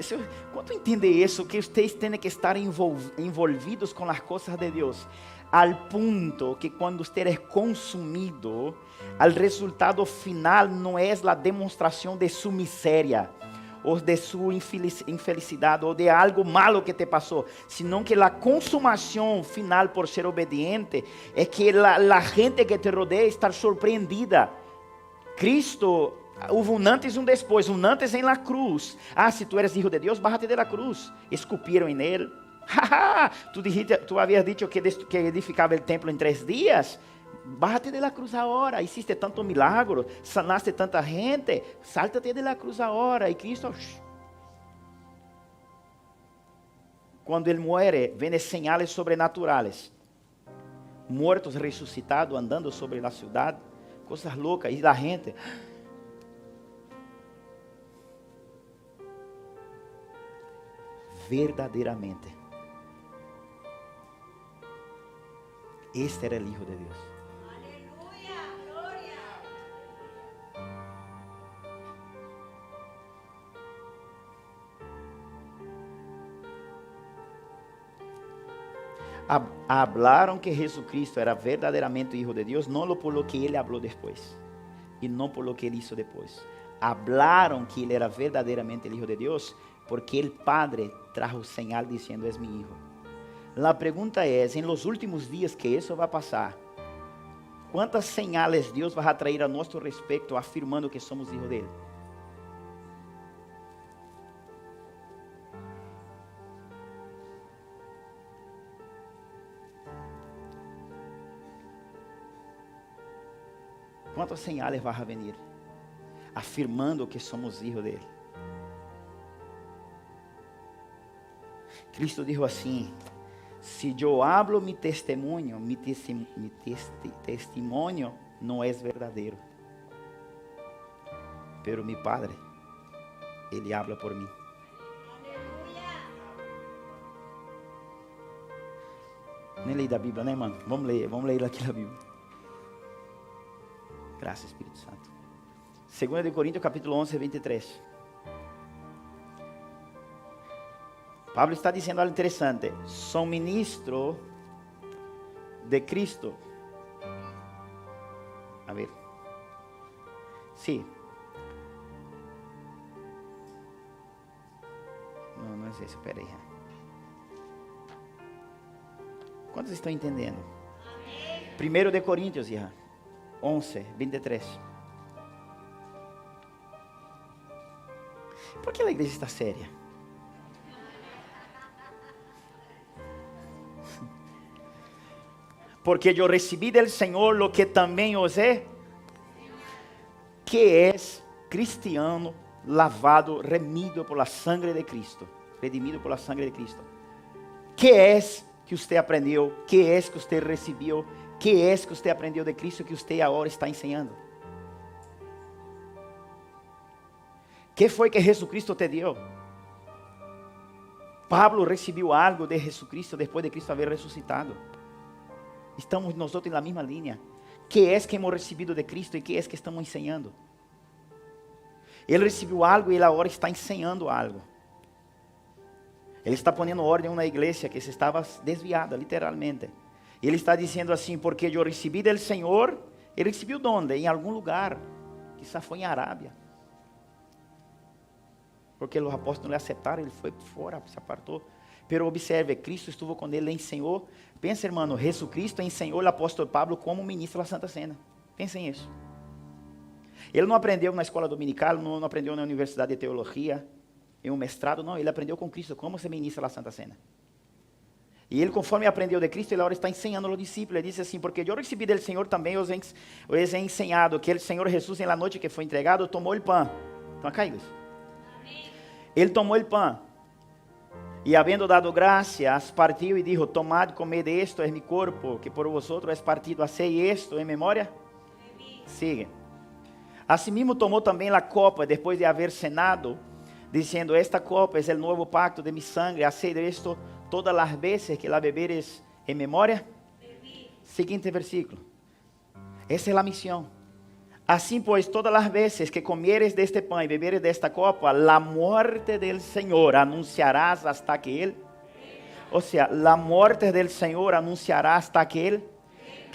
quando entende isso, que vocês têm que estar envolvidos com as coisas de Deus, al punto que quando você é consumido, o resultado final não é a demonstração de sua miséria, ou de sua infelicidade, ou de algo malo que te passou, sino que a consumação final por ser obediente é que a gente que te rodeia está surpreendida. Cristo, houve um antes e um depois, um antes em la cruz. Se tu eres hijo de Deus, bájate de la cruz. Escupiram em ele. Tu havias dicho que edificava o templo em 3 dias. Bájate de la cruz agora. Hiciste tanto milagro, sanaste tanta gente. Sáltate de la cruz agora. E Cristo, quando ele muere, vem señales sobrenaturais. Muertos ressuscitados andando sobre a cidade. Coisas loucas. E a gente, verdadeiramente, este era o Hijo de Deus. Aleluya, gloria. Hablaram que Jesucristo era verdadeiramente o Hijo de Deus, não por lo que ele falou depois, e não por lo que ele hizo depois. Hablaram que ele era verdadeiramente o Hijo de Deus, porque o Padre trajo señal dizendo: és mi Hijo. A pergunta é, em los últimos dias que isso vai passar, quantas señales Deus vai trazer a nosso respeito, afirmando que somos hijos dele? Quantas señales vai venir, afirmando que somos hijos dele? Cristo dijo assim: se eu hablo mi testemunho não é verdadeiro, pero mi Padre, ele habla por mim. Nem leí da Bíblia, né, mano? Vamos ler aqui a Bíblia. Graças, Espírito Santo. 2 de Coríntios, capítulo 11, 23. Pablo está dizendo algo interessante. Sou ministro de Cristo. A ver. Sim. Não é isso, espera aí. Quantos estão entendendo? 1 de Coríntios, 11, 23. Por que a igreja está séria? Porque eu recebi del Senhor lo que também os é, que é cristiano, lavado, remido por la sangre de Cristo, redimido por la sangre de Cristo. Que é que você aprendeu? Que é que você recebeu? Que é que você aprendeu de Cristo que você agora está ensinando? Que foi que Jesus te deu? Pablo recebeu algo de Jesus depois de Cristo haver ressuscitado. Estamos nós outros na mesma linha. Que é que hemos recebido de Cristo e que é que estamos ensinando? Ele recebeu algo e ele agora está ensinando algo. Ele está ponendo ordem na igreja que se estava desviada, literalmente. E ele está dizendo assim: porque eu recebi del Senhor. Ele recebeu onde? Em algum lugar. Quizá foi em Arábia. Porque os apóstolos não lhe aceitaram, ele foi fora, se apartou. Pero observe, Cristo estuvo com ele, ensinou. Pensa, irmão, Jesucristo ensinou o apóstolo Pablo como ministro da Santa Cena. Pensa nisso. Ele não aprendeu na escola dominical, não aprendeu na universidade de teologia, em um mestrado, não. Ele aprendeu com Cristo como se ministra a Santa Cena. E ele, conforme aprendeu de Cristo, ele agora está ensinando aos discípulos. Ele disse assim: porque eu recebi do Senhor também os he ensinado que o Senhor Jesus, na noite que foi entregado, tomou o pão. Estão acá, igreja? Ele tomou o pão. E havendo dado graças, partiu e dijo: tomad, comed, esto es mi corpo, que por vosotros es partido, hacei esto em memória. Sigue. Asimismo tomou também a copa, depois de haver cenado, dizendo: esta copa es el nuevo pacto de mi sangre, haced esto todas las veces que la beberes en memória. Seguinte versículo. Essa é a missão. Assim pues, todas las veces que comieres de este pan y beberes de esta copa, la muerte del Señor anunciarás hasta que Él. O sea, la muerte del Señor anunciará hasta que Él.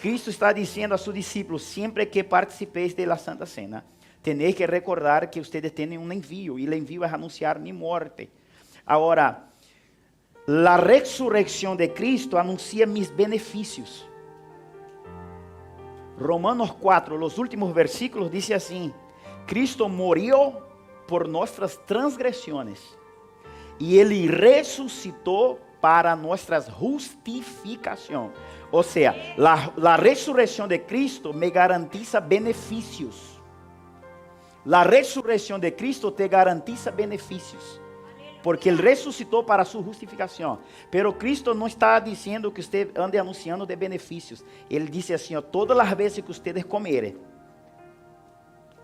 Cristo está diciendo a sus discípulos, siempre que participéis de la Santa Cena, tenéis que recordar que ustedes tienen un envío, y el envío es anunciar mi muerte. Ahora, la resurrección de Cristo anuncia mis beneficios. Romanos 4, los últimos versículos, dice así: Cristo murió por nuestras transgresiones y Él resucitó para nuestra justificación. O sea, la resurrección de Cristo me garantiza beneficios. La resurrección de Cristo te garantiza beneficios. Porque Él resucitó para su justificación. Pero Cristo no está diciendo que usted ande anunciando de beneficios. Él dice así: todas las veces que ustedes comerem,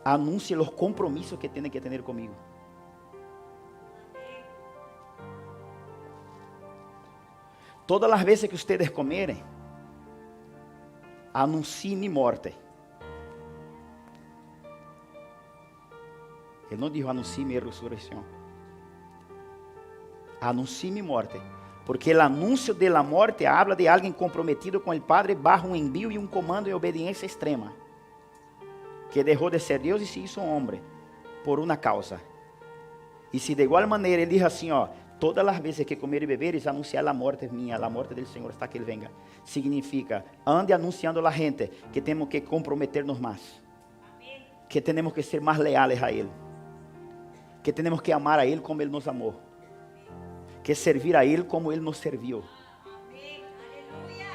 anuncie los compromisos que tienen que tener conmigo. Todas las veces que ustedes comerem, anuncie mi muerte. Él no dijo anuncie mi resurrección. Anuncie mi muerte, porque el anuncio de la muerte habla de alguien comprometido con el Padre bajo un envío y un comando de obediencia extrema, que dejó de ser Dios y se hizo hombre por una causa. Y si de igual manera Él dijo así: todas las veces que comer y beberes, anunciar la muerte mía, la muerte del Señor hasta que Él venga, significa, ande anunciando a la gente que tenemos que comprometernos más, que tenemos que ser más leales a Él, que tenemos que amar a Él como Él nos amó, que servir a Él como Él nos serviu. Amén. Aleluya.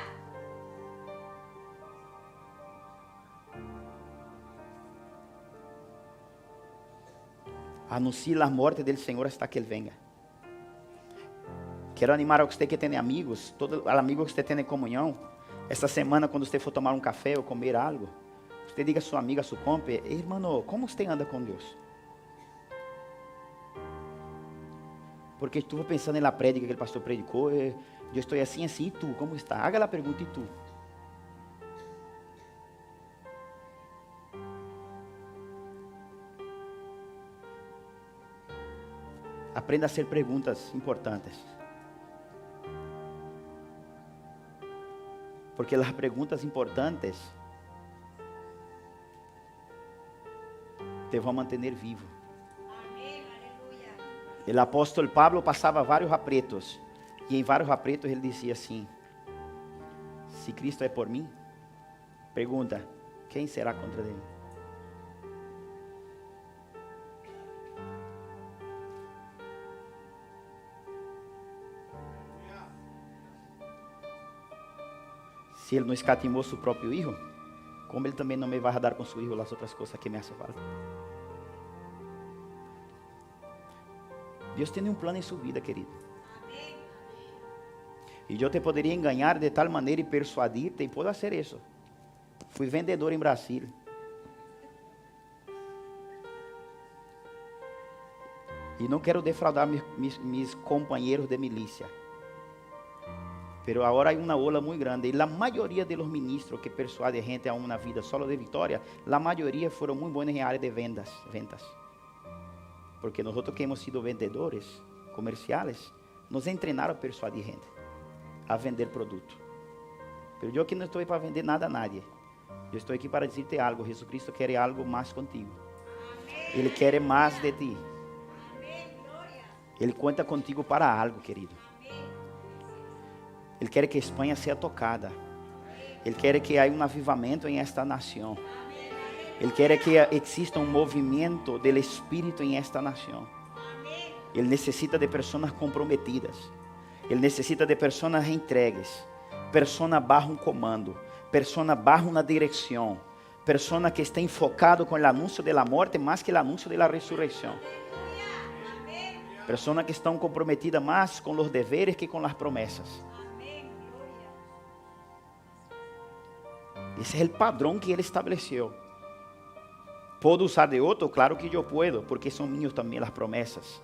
Anuncie la muerte del Señor hasta que Él venga. Quero animar a você que tem amigos, todo amigo que você tem em comunhão, esta semana quando você for tomar um café ou comer algo, você diga a sua amiga, a sua compa: irmão, como você anda com Deus? Porque estou pensando na prédica que o pastor predicou, eu estou assim, e tu, como está? Haga a pergunta: e tu? Aprenda a hacer perguntas importantes. Porque as perguntas importantes te vão manter vivo. O apóstolo Pablo passava vários apretos, e em vários apretos ele dizia assim: se Cristo é por mim, pergunta, quem será contra ele? Se ele não escatimou seu próprio filho, como ele também não me vai dar com seu filho as outras coisas que me hacen falta? Deus tem um plano em sua vida, querido. E eu te poderia enganar de tal maneira e persuadir-te, e posso fazer isso. Fui vendedor em Brasília. E não quero defraudar meus companheiros de milícia. Pero agora há uma ola muito grande. E a maioria de los ministros que persuadem gente a uma vida solo de vitória, a maioria foram muito bons em área de vendas. Porque nós que hemos sido vendedores comerciales, nos entrenaram a persuadir gente a vender produto. Pero eu aqui não estou para vender nada a nadie. Eu estou aqui para dizer-te algo: Jesucristo quer algo mais contigo. Ele quer mais de ti. Ele conta contigo para algo, querido. Ele quer que a Espanha seja tocada. Ele quer que haja um avivamento em esta nação. Ele quer que exista um movimento do Espírito em esta nação. Ele necessita de pessoas comprometidas. Ele necessita de pessoas entregues. Pessoas bajo um comando. Pessoas bajo uma direção. Pessoas que estão enfocadas com o anúncio da morte mais que o anúncio da ressurreição. Pessoas que estão comprometidas mais com os deveres que com as promessas. Esse é o padrão que Ele estabeleceu. Puedo usar de outro? Claro que eu puedo, porque são minhas também as promessas.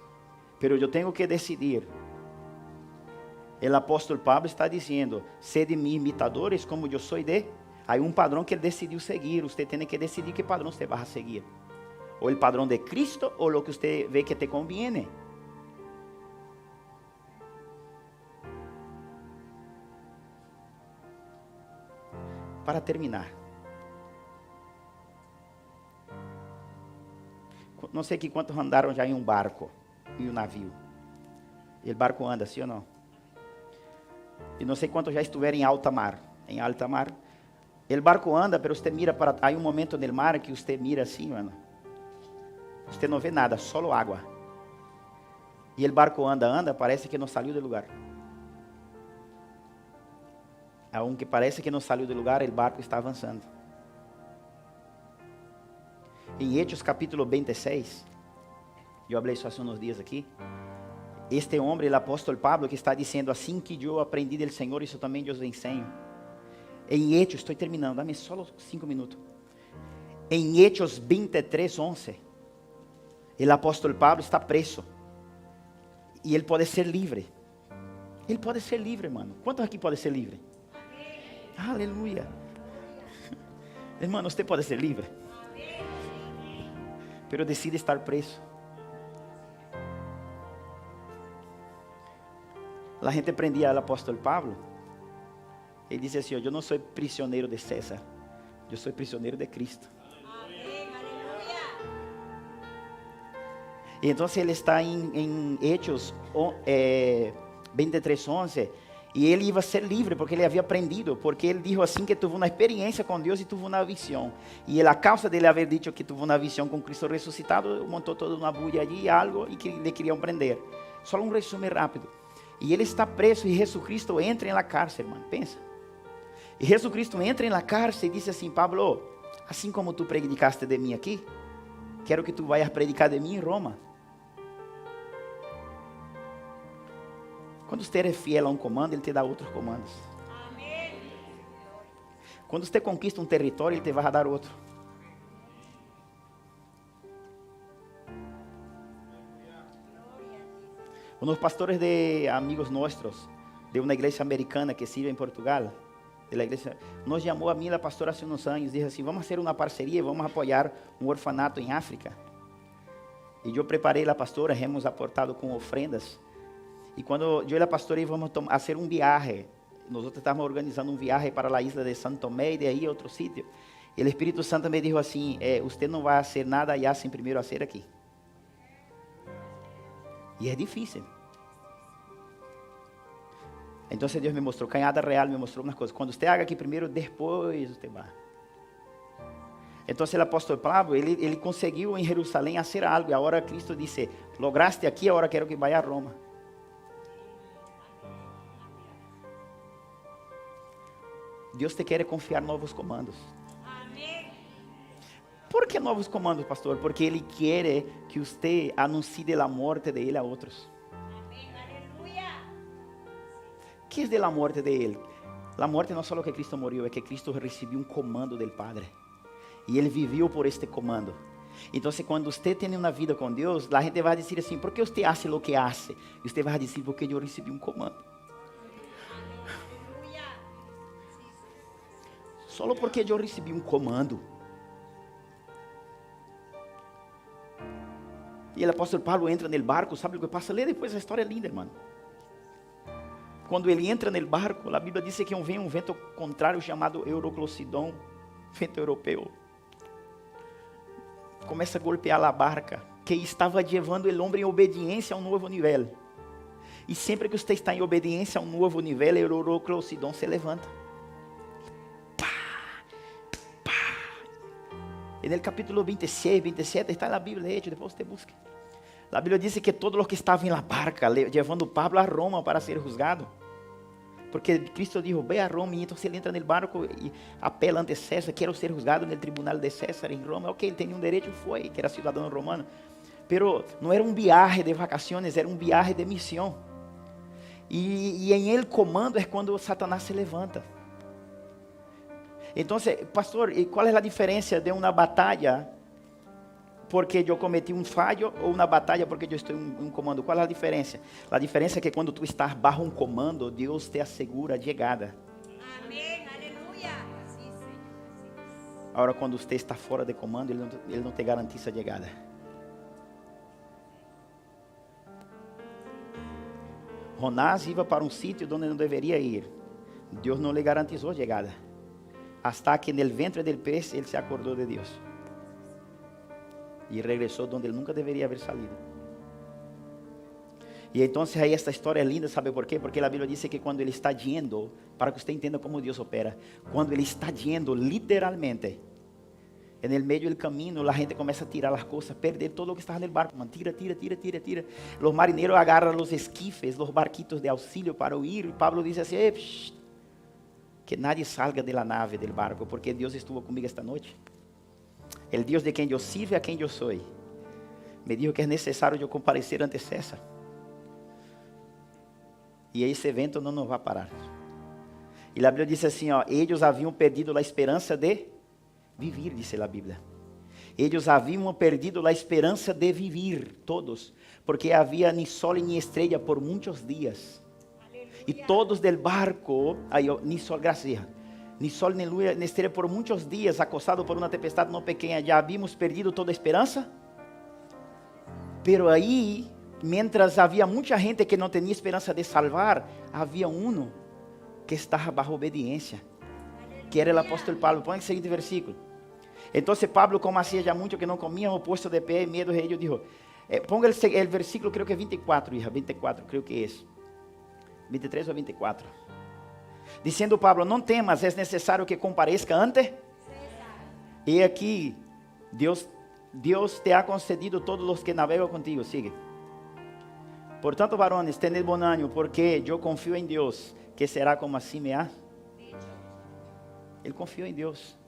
Pero eu tenho que decidir. O apóstolo Pablo está dizendo: sede mis imitadores como eu sou de. Há um padrão que ele decidiu seguir. Você tem que decidir que padrão você vai seguir. Ou o padrão de Cristo, ou o que você vê que te conviene. Para terminar, não sei que quantos andaram já em um barco, em um navio. E o barco anda, sim ou não? E não sei quantos já estiveram em alta mar. Em alta mar, o barco anda, mas você mira para... Há um momento no mar que você mira assim, mano. Você não vê nada, só água. E o barco anda, parece que não saiu do lugar. Aunque parece que não saiu do lugar, o barco está avançando. Em Hechos capítulo 26, eu falei isso há uns dias aqui. Este homem, o apóstolo Pablo, que está dizendo, assim que eu aprendi do Senhor, isso também eu os ensino. Em Hechos, estou terminando, dá-me só 5 minutos. Em Hechos 23, 11, o apóstolo Pablo está preso. E ele pode ser livre. Ele pode ser livre, mano. Quantos aqui podem ser livre? Aleluia. Irmão, você pode ser livre. Pero decide estar preso. A gente prendia o apóstolo Pablo. Ele dizia assim, eu não sou prisioneiro de César. Eu sou prisioneiro de Cristo. E então ele está em Hechos 23, 11. E ele ia ser livre porque ele havia aprendido. Porque ele disse assim que teve uma experiência com Deus e teve uma visão. E a causa dele haver dito que teve uma visão com Cristo ressuscitado, montou toda uma bulla ali, algo, e que lhe queriam prender. Só um resumo rápido. E ele está preso e Jesus Cristo entra na cárcere, irmão. Pensa. E Jesus Cristo entra na cárcere e disse assim, Pablo, assim como tu predicaste de mim aqui, quero que tu vayas predicar de mim em Roma. Quando você é fiel a um comando, ele te dá outros comandos. Amém. Quando você conquista um território, ele te vai dar outro. Unos pastores de amigos nossos, de uma igreja americana que sirve em Portugal, de la igreja, nos chamou a mim, a pastora, há uns anos, disse assim, vamos fazer uma parceria e vamos apoiar um orfanato em África. E eu preparei a pastora, hemos aportado com ofrendas. E quando eu e a pastora íamos fazer um viaje, nós estávamos organizando um viaje para a isla de São Tomé e de aí a outro sítio. E o Espírito Santo me disse assim, você não vai fazer nada allá sem primeiro fazer aqui. E é difícil. Então Deus me mostrou, canhada real, me mostrou umas coisas. Quando você haga aqui primeiro, depois você vai. Então o apóstolo Pablo, ele conseguiu em Jerusalém fazer algo. E agora Cristo disse, lograste aqui, agora quero que vaya a Roma. Deus te quer confiar novos comandos. Amém. Por que novos comandos, pastor? Porque Ele quer que você anuncie a morte de Ele a outros. Amém. Aleluia. ¿Qué es de la muerte de Él? La muerte no es solo que Cristo murió, es que Cristo recibió un comando del Padre. Y Él vivió por este comando. Entonces, cuando usted tiene una vida con Dios, la gente va a decir así, ¿por qué usted hace lo que hace? Y usted va a decir, porque yo recibí un comando. Solo porque eu recebi um comando. E o apóstolo Paulo entra no barco, sabe o que passa? Lê depois, a história é linda, irmão. Quando ele entra no barco, a Bíblia diz que vem um vento contrário chamado Euroclosidon, vento europeu. Começa a golpear a barca, que estava levando o homem em obediência a um novo nível. E sempre que você está em obediência a um novo nível, o Euroclosidon se levanta. E no capítulo 26, 27, está na Bíblia, depois você busca. A Bíblia diz que todos os que estavam na barca, levando Pablo a Roma para ser juzgado. Porque Cristo dijo, ve a Roma, e então ele entra no barco e apela ante César, quero ser juzgado no tribunal de César em Roma. Ok, ele tinha direito, foi, que era cidadão romano. Pero não era viaje de vacaciones, era viaje de missão. E em ele comando é quando Satanás se levanta. Então, pastor, qual é a diferença de uma batalha porque eu cometi um falho ou uma batalha porque eu estou em um comando? Qual é a diferença? A diferença é que quando tu estás bajo um comando, Deus te assegura a chegada. Amém, aleluia. Agora, quando você está fora de comando, ele não te garantiza a chegada. Jonás ia para um sítio onde não deveria ir. Deus não lhe garantizou a chegada. Hasta que no ventre del pez, ele se acordou de Deus. E regressou onde ele nunca deveria haver salido. E então aí esta história é linda, ¿sabe por quê? Porque a Bíblia diz que quando ele está yendo, para que você entenda como Deus opera, quando ele está yendo literalmente, en el medio del camino, la gente comienza a tirar las cosas, perder todo lo que estaba en el barco, man, tira. Los marineros agarran los esquifes, los barquitos de auxilio para huir. Y Pablo dice así, que nadie salga de la nave, del barco, porque Dios estuvo conmigo esta noche. El Dios de quien yo sirvo, a quien yo soy, me dijo que es necesario yo comparecer ante César. Y ese evento no nos va a parar. Y la Biblia dice así, ellos habían perdido la esperanza de vivir, dice a Bíblia. Eles haviam perdido a esperança de vivir, todos, porque havia nem sol nem estrela por muitos dias. E todos del barco, nem sol, graças, nem sol nem lua nem estrela por muitos dias, acosado por uma tempestade não pequena, já havíamos perdido toda a esperança. Pero aí, mientras havia muita gente que não tinha esperança de salvar, havia que estava bajo obediência, que era o apóstolo Pablo. Põe o seguinte versículo. Então Pablo, como hacía já muito que não comia, puesto de pé, medo de ellos, dijo, ponga el versículo, creo que 24, hija, 24, creo que es, 23 ou 24. Diciendo Pablo, não temas, é necessário que compareça ante. E aqui, Deus te ha concedido todos os que navegam contigo, sigue. Portanto, varones, tened bom ânimo, porque eu confio em Deus, que será como assim me ha. Ele confiou em Deus.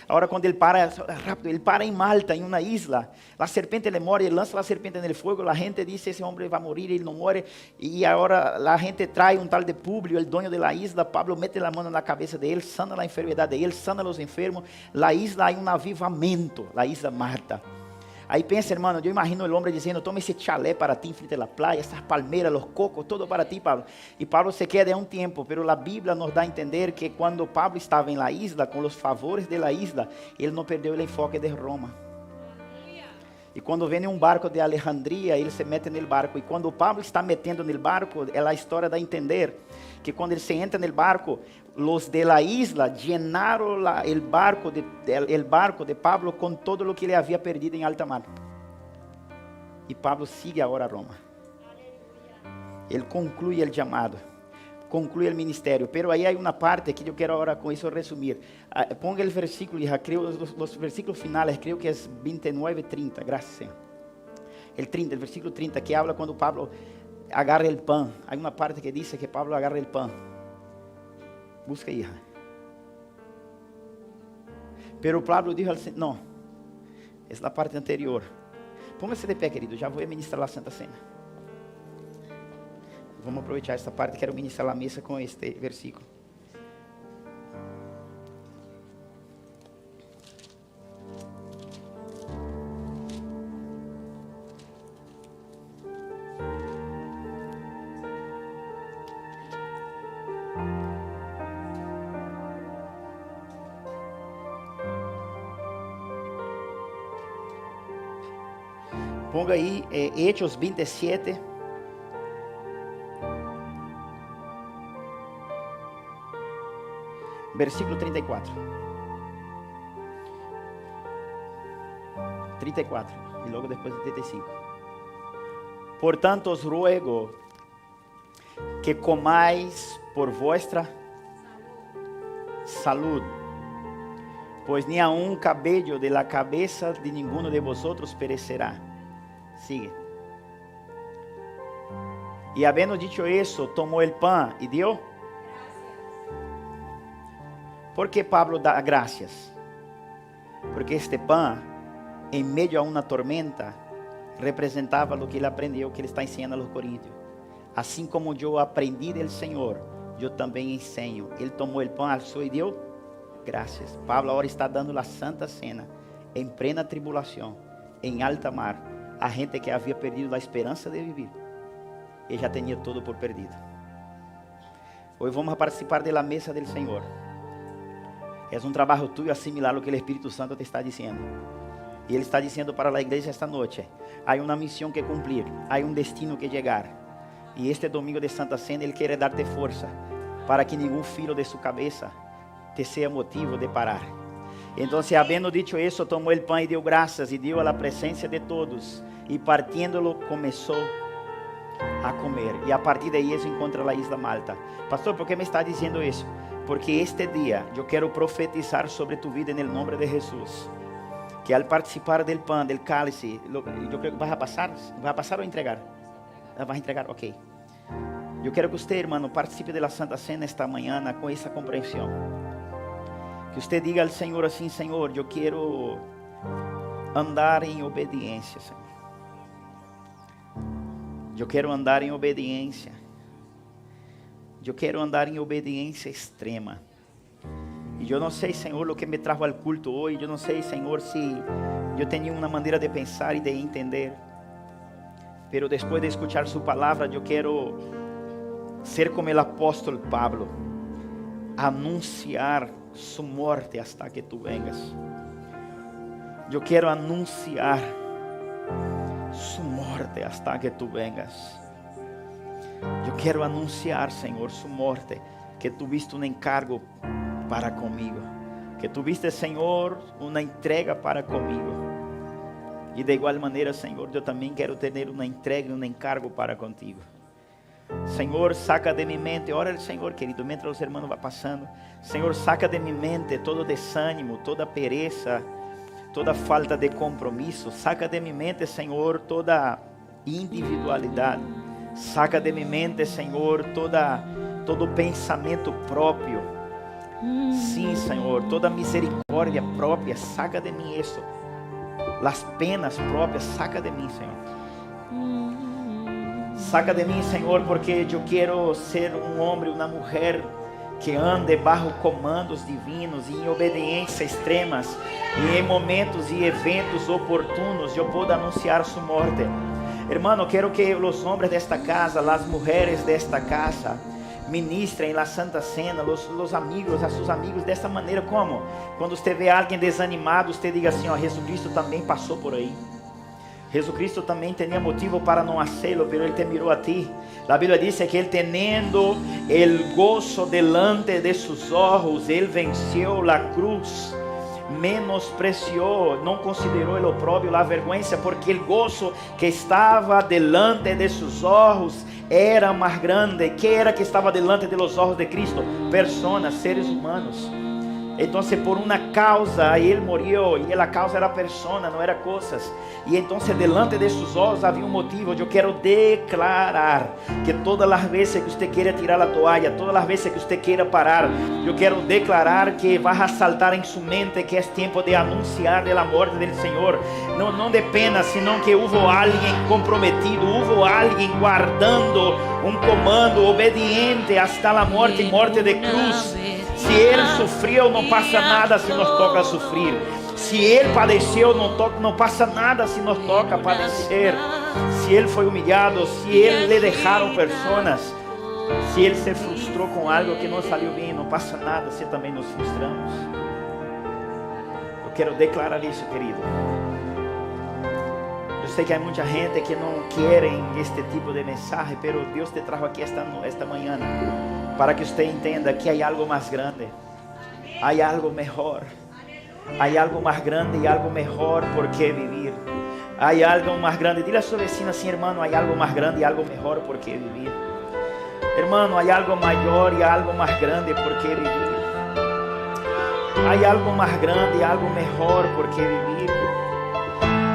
Agora, quando ele para, rápido, ele para em Malta, em uma isla, a serpente le morde, ele lança a serpente no fogo, a gente diz, esse homem vai morrer, ele não morre, e agora a gente traz um tal de Publio, o dono da isla. Pablo mete a mão na cabeça dele, sana a enfermidade dele, sana os enfermos, a isla há um avivamento, a isla Marta. Aí pensa, hermano, eu imagino o homem dizendo, toma esse chalé para ti, frente à praia, essas palmeiras, os cocos, todo para ti, Pablo. E Pablo se queda um tempo, mas a Bíblia nos dá a entender que quando Pablo estava em la isla, com os favores de la isla, ele não perdeu o enfoque de Roma. E quando vem um barco de Alejandria, ele se mete no barco. E quando Pablo está metendo no barco, a história dá a entender que quando ele se entra no barco, os de la isla llenaram o barco de Pablo com todo o que ele havia perdido em alta mar. E Pablo sigue agora a Roma. Ele conclui o chamado, conclui o ministério. Pero aí há uma parte que eu quero agora com isso resumir. Ponga o versículo, creo, os versículos finais, creo que é 29 e 30, graças. O versículo 30, que habla quando Pablo agarra o pão. Há uma parte que diz que Pablo agarra o pão. Busca, hija. Pero Pablo dijo al Señor, no, es la parte anterior. Póngase de pé, querido, já vou ministrar a Santa Cena. Vamos aproveitar esta parte, quero ministrar a mesa com este versículo. Ponga aí Hechos 27. Versículo 34. 34. E logo depois 35. Portanto, os ruego que comais por vuestra salud, pois nem aun cabello de la cabeza de ninguno de vosotros perecerá. Sigue. E havendo dicho isso, tomou o pão e deu. ¿Por que Pablo dá graças? Porque este pão, em meio a uma tormenta, representava o que ele aprendeu, que ele está ensinando a los coríntios. Assim como eu aprendi do Senhor, eu também ensino. Ele tomou o pão, alçou e deu graças. Pablo agora está dando a Santa Cena, em plena tribulação, em alta mar, a gente que havia perdido a esperança de viver. Ele já tinha tudo por perdido. Hoje vamos participar da mesa do Senhor. É um trabalho tuyo assimilar o que o Espírito Santo te está dizendo. E Ele está dizendo para a igreja esta noite: há uma missão que cumprir, há um destino que chegar. E este domingo de Santa Cena Ele quer dar-te força, para que nenhum filo de sua cabeça te seja motivo de parar. Então, havendo dicho isso, tomou o pão e deu graças, e deu à presença de todos, e partindo-lo, começou a comer. E a partir de aí, se encontra a isla Malta. Pastor, por que me está dizendo isso? Porque este dia, eu quero profetizar sobre tu vida, em nome de Jesus, que al participar del pão, del cálice, eu creio que vai a passar ou entregar? Vai entregar, ok. Eu quero que você, irmão, participe da Santa Cena esta manhã com essa compreensão. Que você diga ao Senhor assim: Senhor, eu quero andar em obediência, Senhor. Eu quero andar em obediência. Eu quero andar em obediência extrema. E eu não sei, Senhor, o que me trajo ao culto hoje. Eu não sei, Senhor, se eu tenho uma maneira de pensar e de entender. Pero depois de escuchar sua palavra, eu quero ser como o apóstolo Pablo, anunciar su morte hasta que tu vengas. Eu quero anunciar su morte hasta que tu vengas. Eu quero anunciar, Senhor, su morte, que tuviste um encargo para comigo, que tuviste, Senhor, uma entrega para comigo. E de igual maneira, Senhor, eu também quero ter uma entrega e um encargo para contigo. Senhor, saca de minha mente, ora ao Senhor, querido, mientras os irmãos vão passando. Senhor, saca de minha mente todo desânimo, toda pereza, toda falta de compromisso. Saca de minha mente, Senhor, toda individualidade. Saca de minha mente, Senhor, todo pensamento próprio. Sim, Senhor, toda misericórdia própria. Saca de mim isso. Las penas próprias, saca de mim, Senhor. Saca de mim, Senhor, porque eu quero ser um homem, uma mulher que ande bajo comandos divinos e em obediência extremas, e em momentos e eventos oportunos eu possa anunciar sua morte. Hermano, quero que os homens desta casa, as mulheres desta casa, ministrem na Santa Cena, os amigos, a seus amigos desta maneira. Como? Quando você vê alguém desanimado, você diga assim: ó, Jesus Cristo também passou por aí. Jesus Cristo também tinha motivo para não hacerlo, pero Ele te mirou a ti. A Bíblia diz que Ele, teniendo o gozo delante de seus olhos, Ele venceu a cruz, menospreciou, não considerou o opróbio, a vergonha, porque o gozo que estava delante de seus olhos era mais grande. Que era que estava delante de los olhos de Cristo? Personas, seres humanos. Então, por uma causa, Ele morreu, e a causa era persona, não era coisas. E então, delante de seus olhos havia um motivo. Eu quero declarar que todas as vezes que você queira tirar a toalha, todas as vezes que você queira parar, eu quero declarar que vai a saltar em sua mente que é tempo de anunciar a morte do Senhor. Não de pena, senão que houve alguém comprometido, houve alguém guardando um comando obediente hasta a morte e morte de cruz. Se Ele sofreu, não passa nada se nos toca sofrer. Se Ele padeceu, não passa nada se nos toca padecer. Se Ele foi humilhado, se Ele lhe deixaram pessoas, se Ele se frustrou com algo que não saiu bem, não passa nada se também nos frustramos. Eu quero declarar isso, querido. Eu sei que há muita gente que não querem este tipo de mensagem, pero Deus te trajo aqui esta manhã para que você entenda que há algo mais grande, há algo melhor, há algo mais grande e algo melhor por que viver. Há algo mais grande. Dile a sua vecina assim: irmão, há algo mais grande e algo melhor por que viver. Irmão, há algo maior e algo mais grande por que viver. Há algo mais grande e algo melhor por que viver.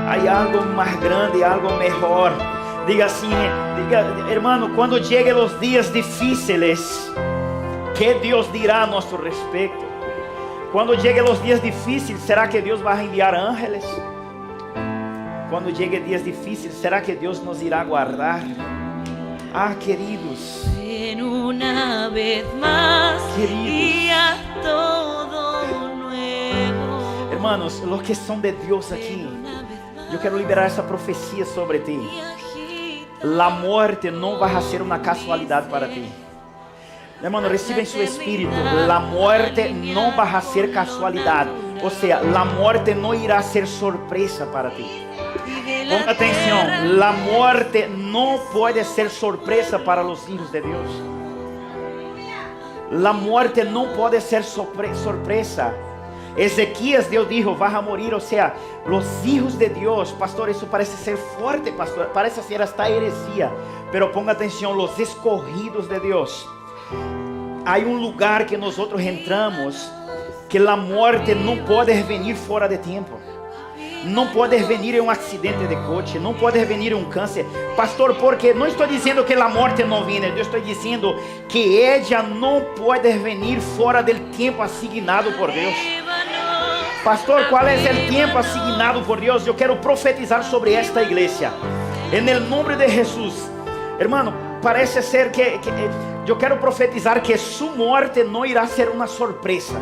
Há algo mais grande e algo melhor. Diga assim, hermano, quando cheguem os dias difíceis, que Deus dirá a nosso respeito? Quando cheguem os dias difíceis, será que Deus vai enviar ángeles? Quando cheguem dias difíceis, será que Deus nos irá guardar? Ah, queridos, Ven una vez más y haz todo nuevo. Hermanos, los que são de Deus aqui, eu quero liberar essa profecia sobre ti. A morte não vai ser uma casualidade para ti. Hermano, recibe en su espíritu. La muerte no va a ser casualidad. O sea, la muerte no irá a ser sorpresa para ti. Ponga atención, la muerte no puede ser sorpresa para los hijos de Dios. La muerte no puede ser sorpresa. Ezequías, Dios dijo, vas a morir. O sea, los hijos de Dios, pastor, eso parece ser fuerte, pastor, parece ser hasta heresía. Pero ponga atención, los escogidos de Dios. Hay un lugar que nosotros entramos que la muerte no puede venir fuera de tiempo. No puedes venir en un accidente de coche, no puedes venir en un cáncer. Pastor, porque no estoy diciendo que la muerte no viene, yo estoy diciendo que ella no puede venir fuera del tiempo asignado por Dios. Pastor, ¿cuál es el tiempo asignado por Dios? Yo quiero profetizar sobre esta iglesia. En el nombre de Jesús. Hermano, parece ser que yo quiero profetizar que su muerte no irá a ser una sorpresa.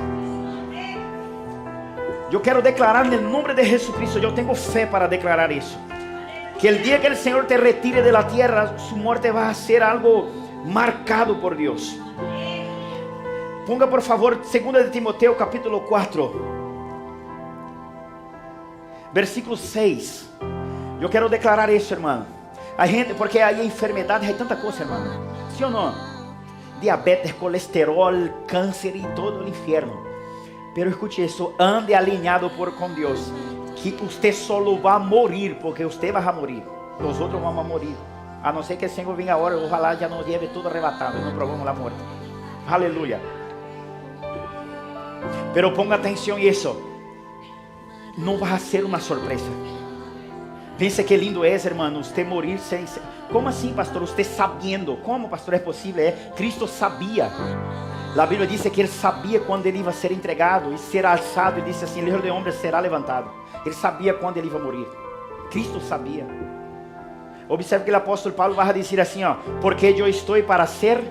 Yo quiero declarar en el nombre de Jesucristo, yo tengo fe para declarar eso. Que el día que el Señor te retire de la tierra, su muerte va a ser algo marcado por Dios. Ponga por favor 2 de Timoteo capítulo 4, versículo 6. Yo quiero declarar eso, hermano. Hay gente, porque hay enfermedades, hay tanta cosa, hermano. ¿Sí o no? Diabetes, colesterol, cáncer y todo el infierno. Pero escuche eso, ande alineado con Dios, que usted solo va a morir, porque usted va a morir, los otros vamos a morir, a no ser que el Señor venga ahora, ojalá ya nos lleve todo arrebatado y no probamos la muerte. Aleluya. Pero ponga atención a eso, no va a ser una sorpresa. Piensa que lindo es, hermano, usted morir sem... ¿Cómo así, pastor? Usted sabiendo. ¿Cómo, pastor, es posible? Cristo sabía. La Biblia dice que Él sabía cuando Él iba a ser entregado y ser alzado. Y dice así, el Hijo de Hombre será levantado. Él sabía cuando Él iba a morir. Cristo sabía. Observe que el apóstol Pablo va a decir así, porque yo estoy para ser...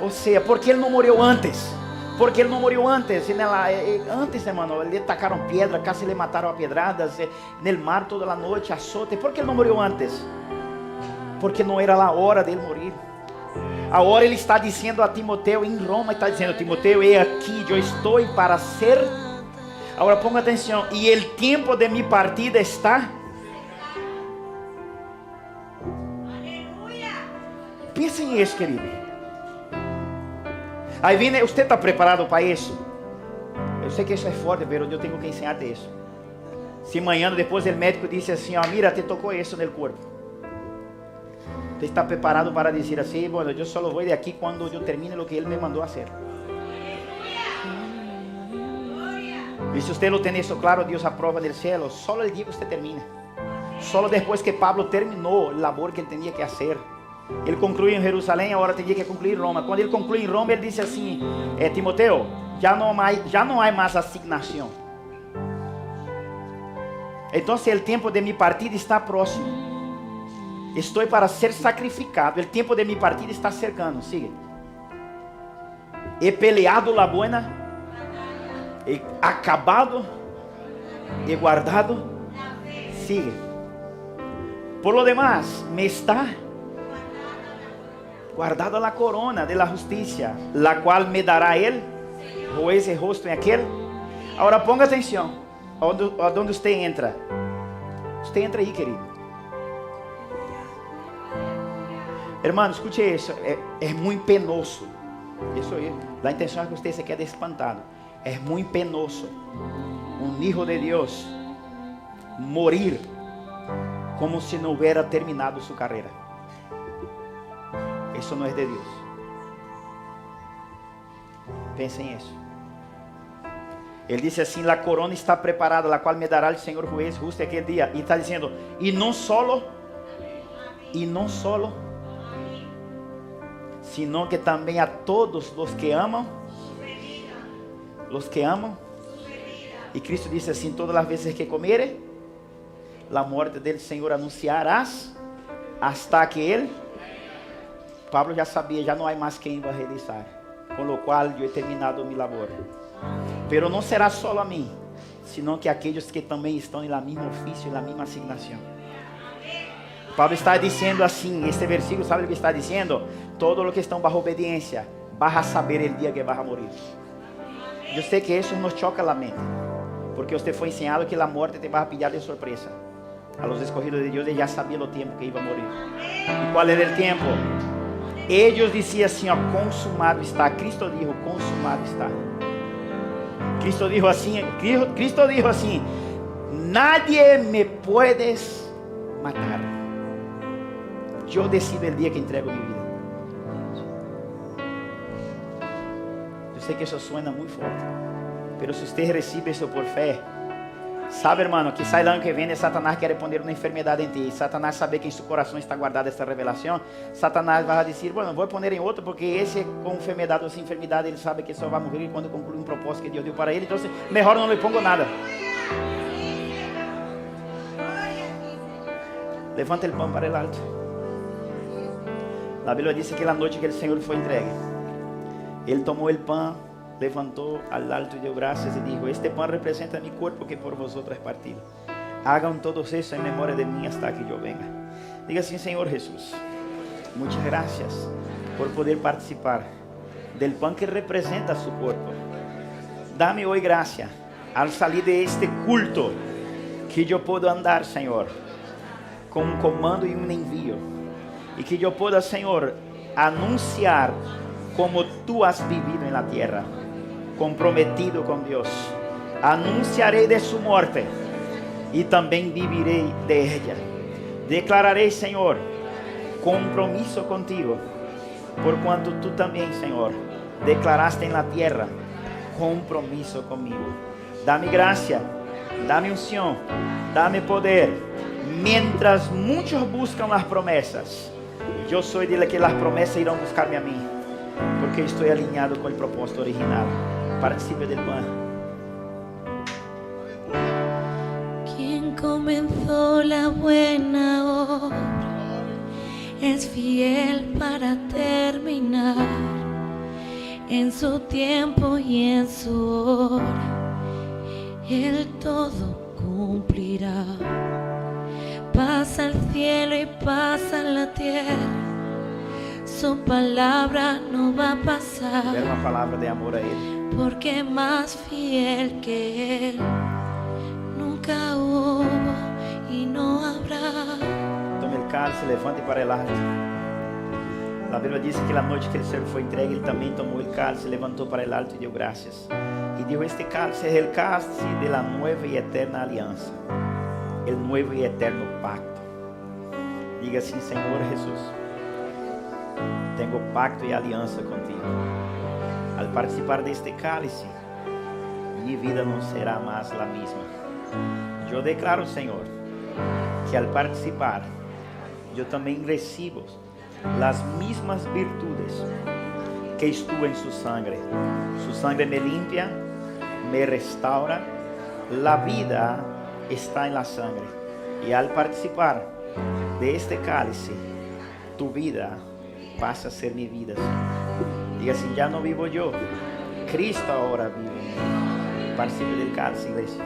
O sea, porque Él no murió antes. Porque Él no murió antes. Antes, hermano, le tacaron piedra, casi le mataron a pedradas. En el mar toda la noche, azote. ¿Por qué Él no murió antes? Porque no era la hora de Él morir. Agora Ele está dizendo a Timoteo em Roma, está dizendo, Timoteo, he aqui, eu estou para ser. Agora ponga atenção, e o tempo de minha partida está. Pense em isso, querido. Aí vem, você está preparado para isso? Eu sei que isso é forte, pero eu tenho que ensinar isso. Se amanhã depois o médico disse assim, mira, te tocou isso no corpo. Você está preparado para dizer assim, bueno, eu só vou de aqui quando eu termine o que Ele me mandou fazer. E se você não tem isso claro, Deus aprova do céu, só o dia que você termina. Só depois que Pablo terminou a labor que ele tinha que fazer. Ele concluiu em Jerusalém, agora tinha que concluir em Roma. Quando ele conclui em Roma, ele disse assim, Timoteo, já não há mais asignação. Então, o tempo de minha partida está próximo. Estou para ser sacrificado. O tempo de minha partida está cercano. Siga. He peleado la buena, he acabado, he guardado. Siga. Por lo demás, me está guardada la corona de la justicia, la cual me dará Él, juez e rosto em aquele. Agora ponga atenção. Onde você entra? Você entra aí, querido. Hermano, escute isso, é muito penoso. Isso aí, a intenção é que você se quede espantado. É muito penoso um hijo de Deus morir como se não hubiera terminado sua carreira. Isso não é de Deus. Pensem nisso. Ele disse assim, a corona está preparada, a qual me dará o Senhor juez justo aquele dia. E está dizendo, e não solo, sino que também a todos os que amam, e Cristo disse assim, todas as vezes que comerem, a morte del Senhor anunciarás, hasta que Ele, Pablo já sabia, já não há mais quem vai realizar, com o qual eu he terminado mi labor, pero não será só a mim, sino que aqueles que também estão na mesma ofício, na mesma asignação. Pablo está diciendo así, este versículo, ¿sabe lo que está diciendo? Todo lo que están bajo obediencia, vas a saber el día que vas a morir. Yo sé que eso nos choca la mente, porque usted fue enseñado que la muerte te va a pillar de sorpresa. A los escogidos de Dios, ellos ya sabían el tiempo que iba a morir. ¿Y cuál era el tiempo? Ellos decían así, consumado está. Cristo dijo, consumado está. Cristo dijo así, nadie me puedes matar. Yo decido el día que entrego mi vida. Yo sé que eso suena muy fuerte, pero si usted recibe eso por fe, sabe, hermano, quizá el año que viene Satanás quiere poner una enfermedad en ti. Y Satanás sabe que en su corazón está guardada esta revelación. Satanás va a decir, bueno, voy a poner en otro porque ese con enfermedad o sin enfermedad, él sabe que solo va a morir cuando concluye un propósito que Dios dio para él. Entonces, mejor no le pongo nada. Levanta el pan para el alto. La Biblia dice que la noche que el Señor fue entregue, Él tomó el pan, levantó al alto y dio gracias y dijo, este pan representa mi cuerpo que por vosotros es partido. Hagan todos eso en memoria de mí hasta que yo venga. Diga así, Señor Jesús, muchas gracias por poder participar del pan que representa su cuerpo. Dame hoy gracia al salir de este culto, que yo pueda andar, Señor, con un comando y un envío, y que yo pueda, Señor, anunciar como tú has vivido en la tierra, comprometido con Dios. Anunciaré de su muerte y también viviré de ella. Declararé, Señor, compromiso contigo, por cuanto tú también, Señor, declaraste en la tierra compromiso conmigo. Dame gracia, dame unción, dame poder. Mientras muchos buscan las promesas, yo soy de la que las promesas irán a buscarme a mí, porque estoy alineado con el propósito original. Participe del pan. Quien comenzó la buena obra es fiel para terminar. En su tiempo y en su hora, Él todo cumplirá. Pasa el cielo y pasa la tierra, su palabra no va a pasar. Ver una palabra de amor a Él. Porque más fiel que Él nunca hubo y no habrá. Tome el cálice, levante para el alto. La Biblia dice que la noche que el Señor fue entregue, Él también tomó el cálice, levantó para el alto y dio gracias. Y dijo, este cálice es el cálice de la nueva y eterna alianza, el nuevo y eterno pacto. Diga así, Señor Jesús, tengo pacto y alianza contigo. Al participar de este cálice, mi vida no será más la misma. Yo declaro, Señor, que al participar, yo también recibo las mismas virtudes que estuvo en su sangre. Su sangre me limpia, me restaura. La vida está en la sangre. Y al participar de este cálice, tu vida pasa a ser mi vida, Señor. Diga así, ya no vivo yo, Cristo ahora vive en mí. Participe del cálice, iglesia.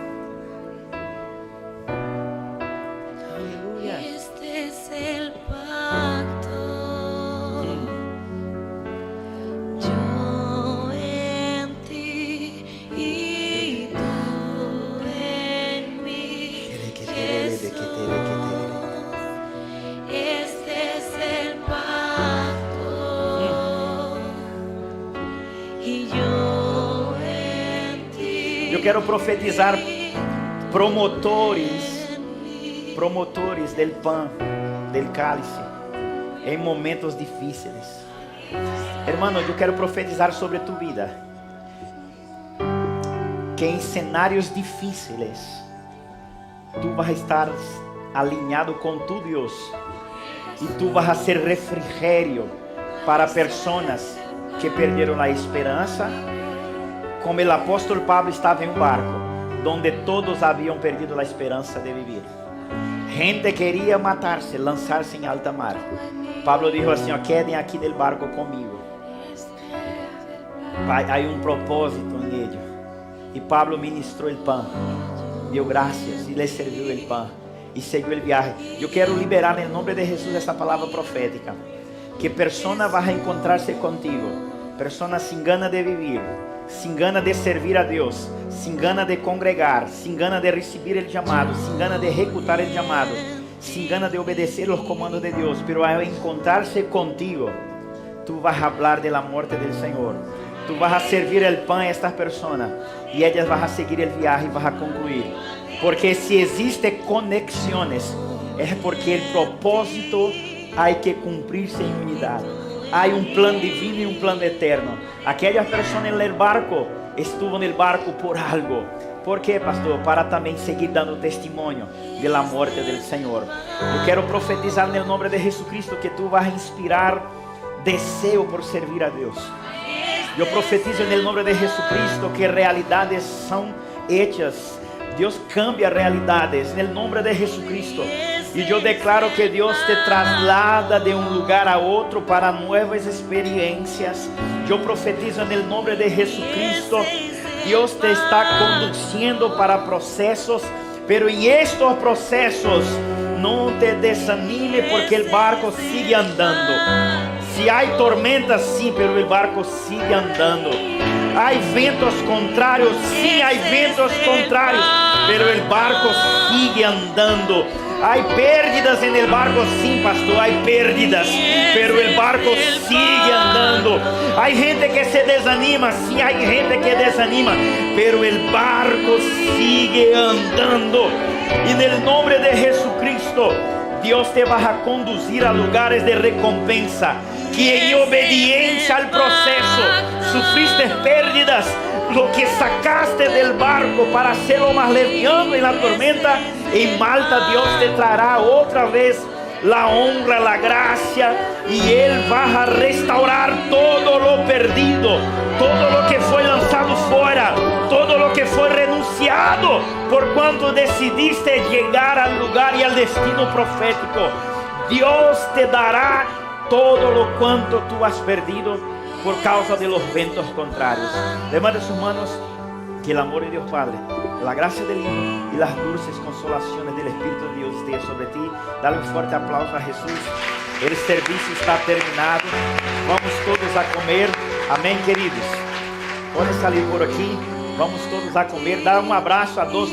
Aleluya. Este es el pacto. Yo en ti y tú en mí. Jesús. Este es el pacto. Y yo en ti. Yo quiero profetizar promotores del pan, del cálice, en momentos difíciles. Hermano, yo quiero profetizar sobre tu vida, que en escenarios difíciles tú vas a estar alineado con tu Dios y tú vas a ser refrigerio para personas que perdieron la esperanza, como el apóstol Pablo estaba en un barco donde todos habían perdido la esperanza de vivir. Gente quería matarse, lanzarse en alta mar. Pablo dijo así, queden aquí del barco conmigo. Hay un propósito en ello. Y Pablo ministró el pan, dio gracias y les sirvió el pan. e seguiu o viaje. Eu quero liberar em nome de Jesus essa palavra profética. Que persona vai encontrar-se contigo. Persona sin gana de vivir, sin gana de servir a Deus, sin gana de congregar, sin gana de receber o chamado, sin gana de ejecutar o chamado, sin gana de obedecer os comandos de Deus, pero ao encontrar-se contigo, tu vas a hablar de la muerte del Senhor. Tu vas a servir el pan a estas personas y ellas vas a seguir el viaje y vas a concluir. Porque si existe conexiones, es porque el propósito hay que cumplirse en unidad. Hay un plan divino y un plan eterno. Aquellas personas en el barco, estuvo en el barco por algo. ¿Por qué, pastor? Para también seguir dando testimonio de la muerte del Señor. Yo quiero profetizar en el nombre de Jesucristo que tú vas a inspirar deseo por servir a Dios. Yo profetizo en el nombre de Jesucristo que realidades son hechas. Dios cambia realidades en el nombre de Jesucristo. Y yo declaro que Dios te traslada de un lugar a otro para nuevas experiencias. Yo profetizo en el nombre de Jesucristo. Dios te está conduciendo para procesos, pero en estos procesos no te desanime porque el barco sigue andando. Si hay tormentas, sí, pero el barco sigue andando. Hay vientos contrarios, sí, hay vientos contrarios, pero el barco sigue andando. Hay pérdidas en el barco, sí, pastor, hay pérdidas, pero el barco sigue andando. Hay gente que se desanima, sí, hay gente que desanima, pero el barco sigue andando. Y en el nombre de Jesucristo, Dios te va a conducir a lugares de recompensa. Que en obediencia al proceso sufriste pérdidas, lo que sacaste del barco para hacerlo más liviano en la tormenta, en Malta Dios te traerá otra vez la honra, la gracia, y Él va a restaurar todo lo perdido, todo lo que fue lanzado fuera, todo lo que fue renunciado, por cuanto decidiste llegar al lugar y al destino profético. Dios te dará todo lo cuanto tú has perdido por causa de los vientos contrarios. Levante sus manos, que el amor de Dios Padre, la gracia del Hijo y las dulces consolaciones del Espíritu de Dios esté sobre ti. Dale un fuerte aplauso a Jesús. El servicio está terminado. Vamos todos a comer. Amén, queridos. Pueden salir por aquí. Vamos todos a comer. Dá um abraço a todos.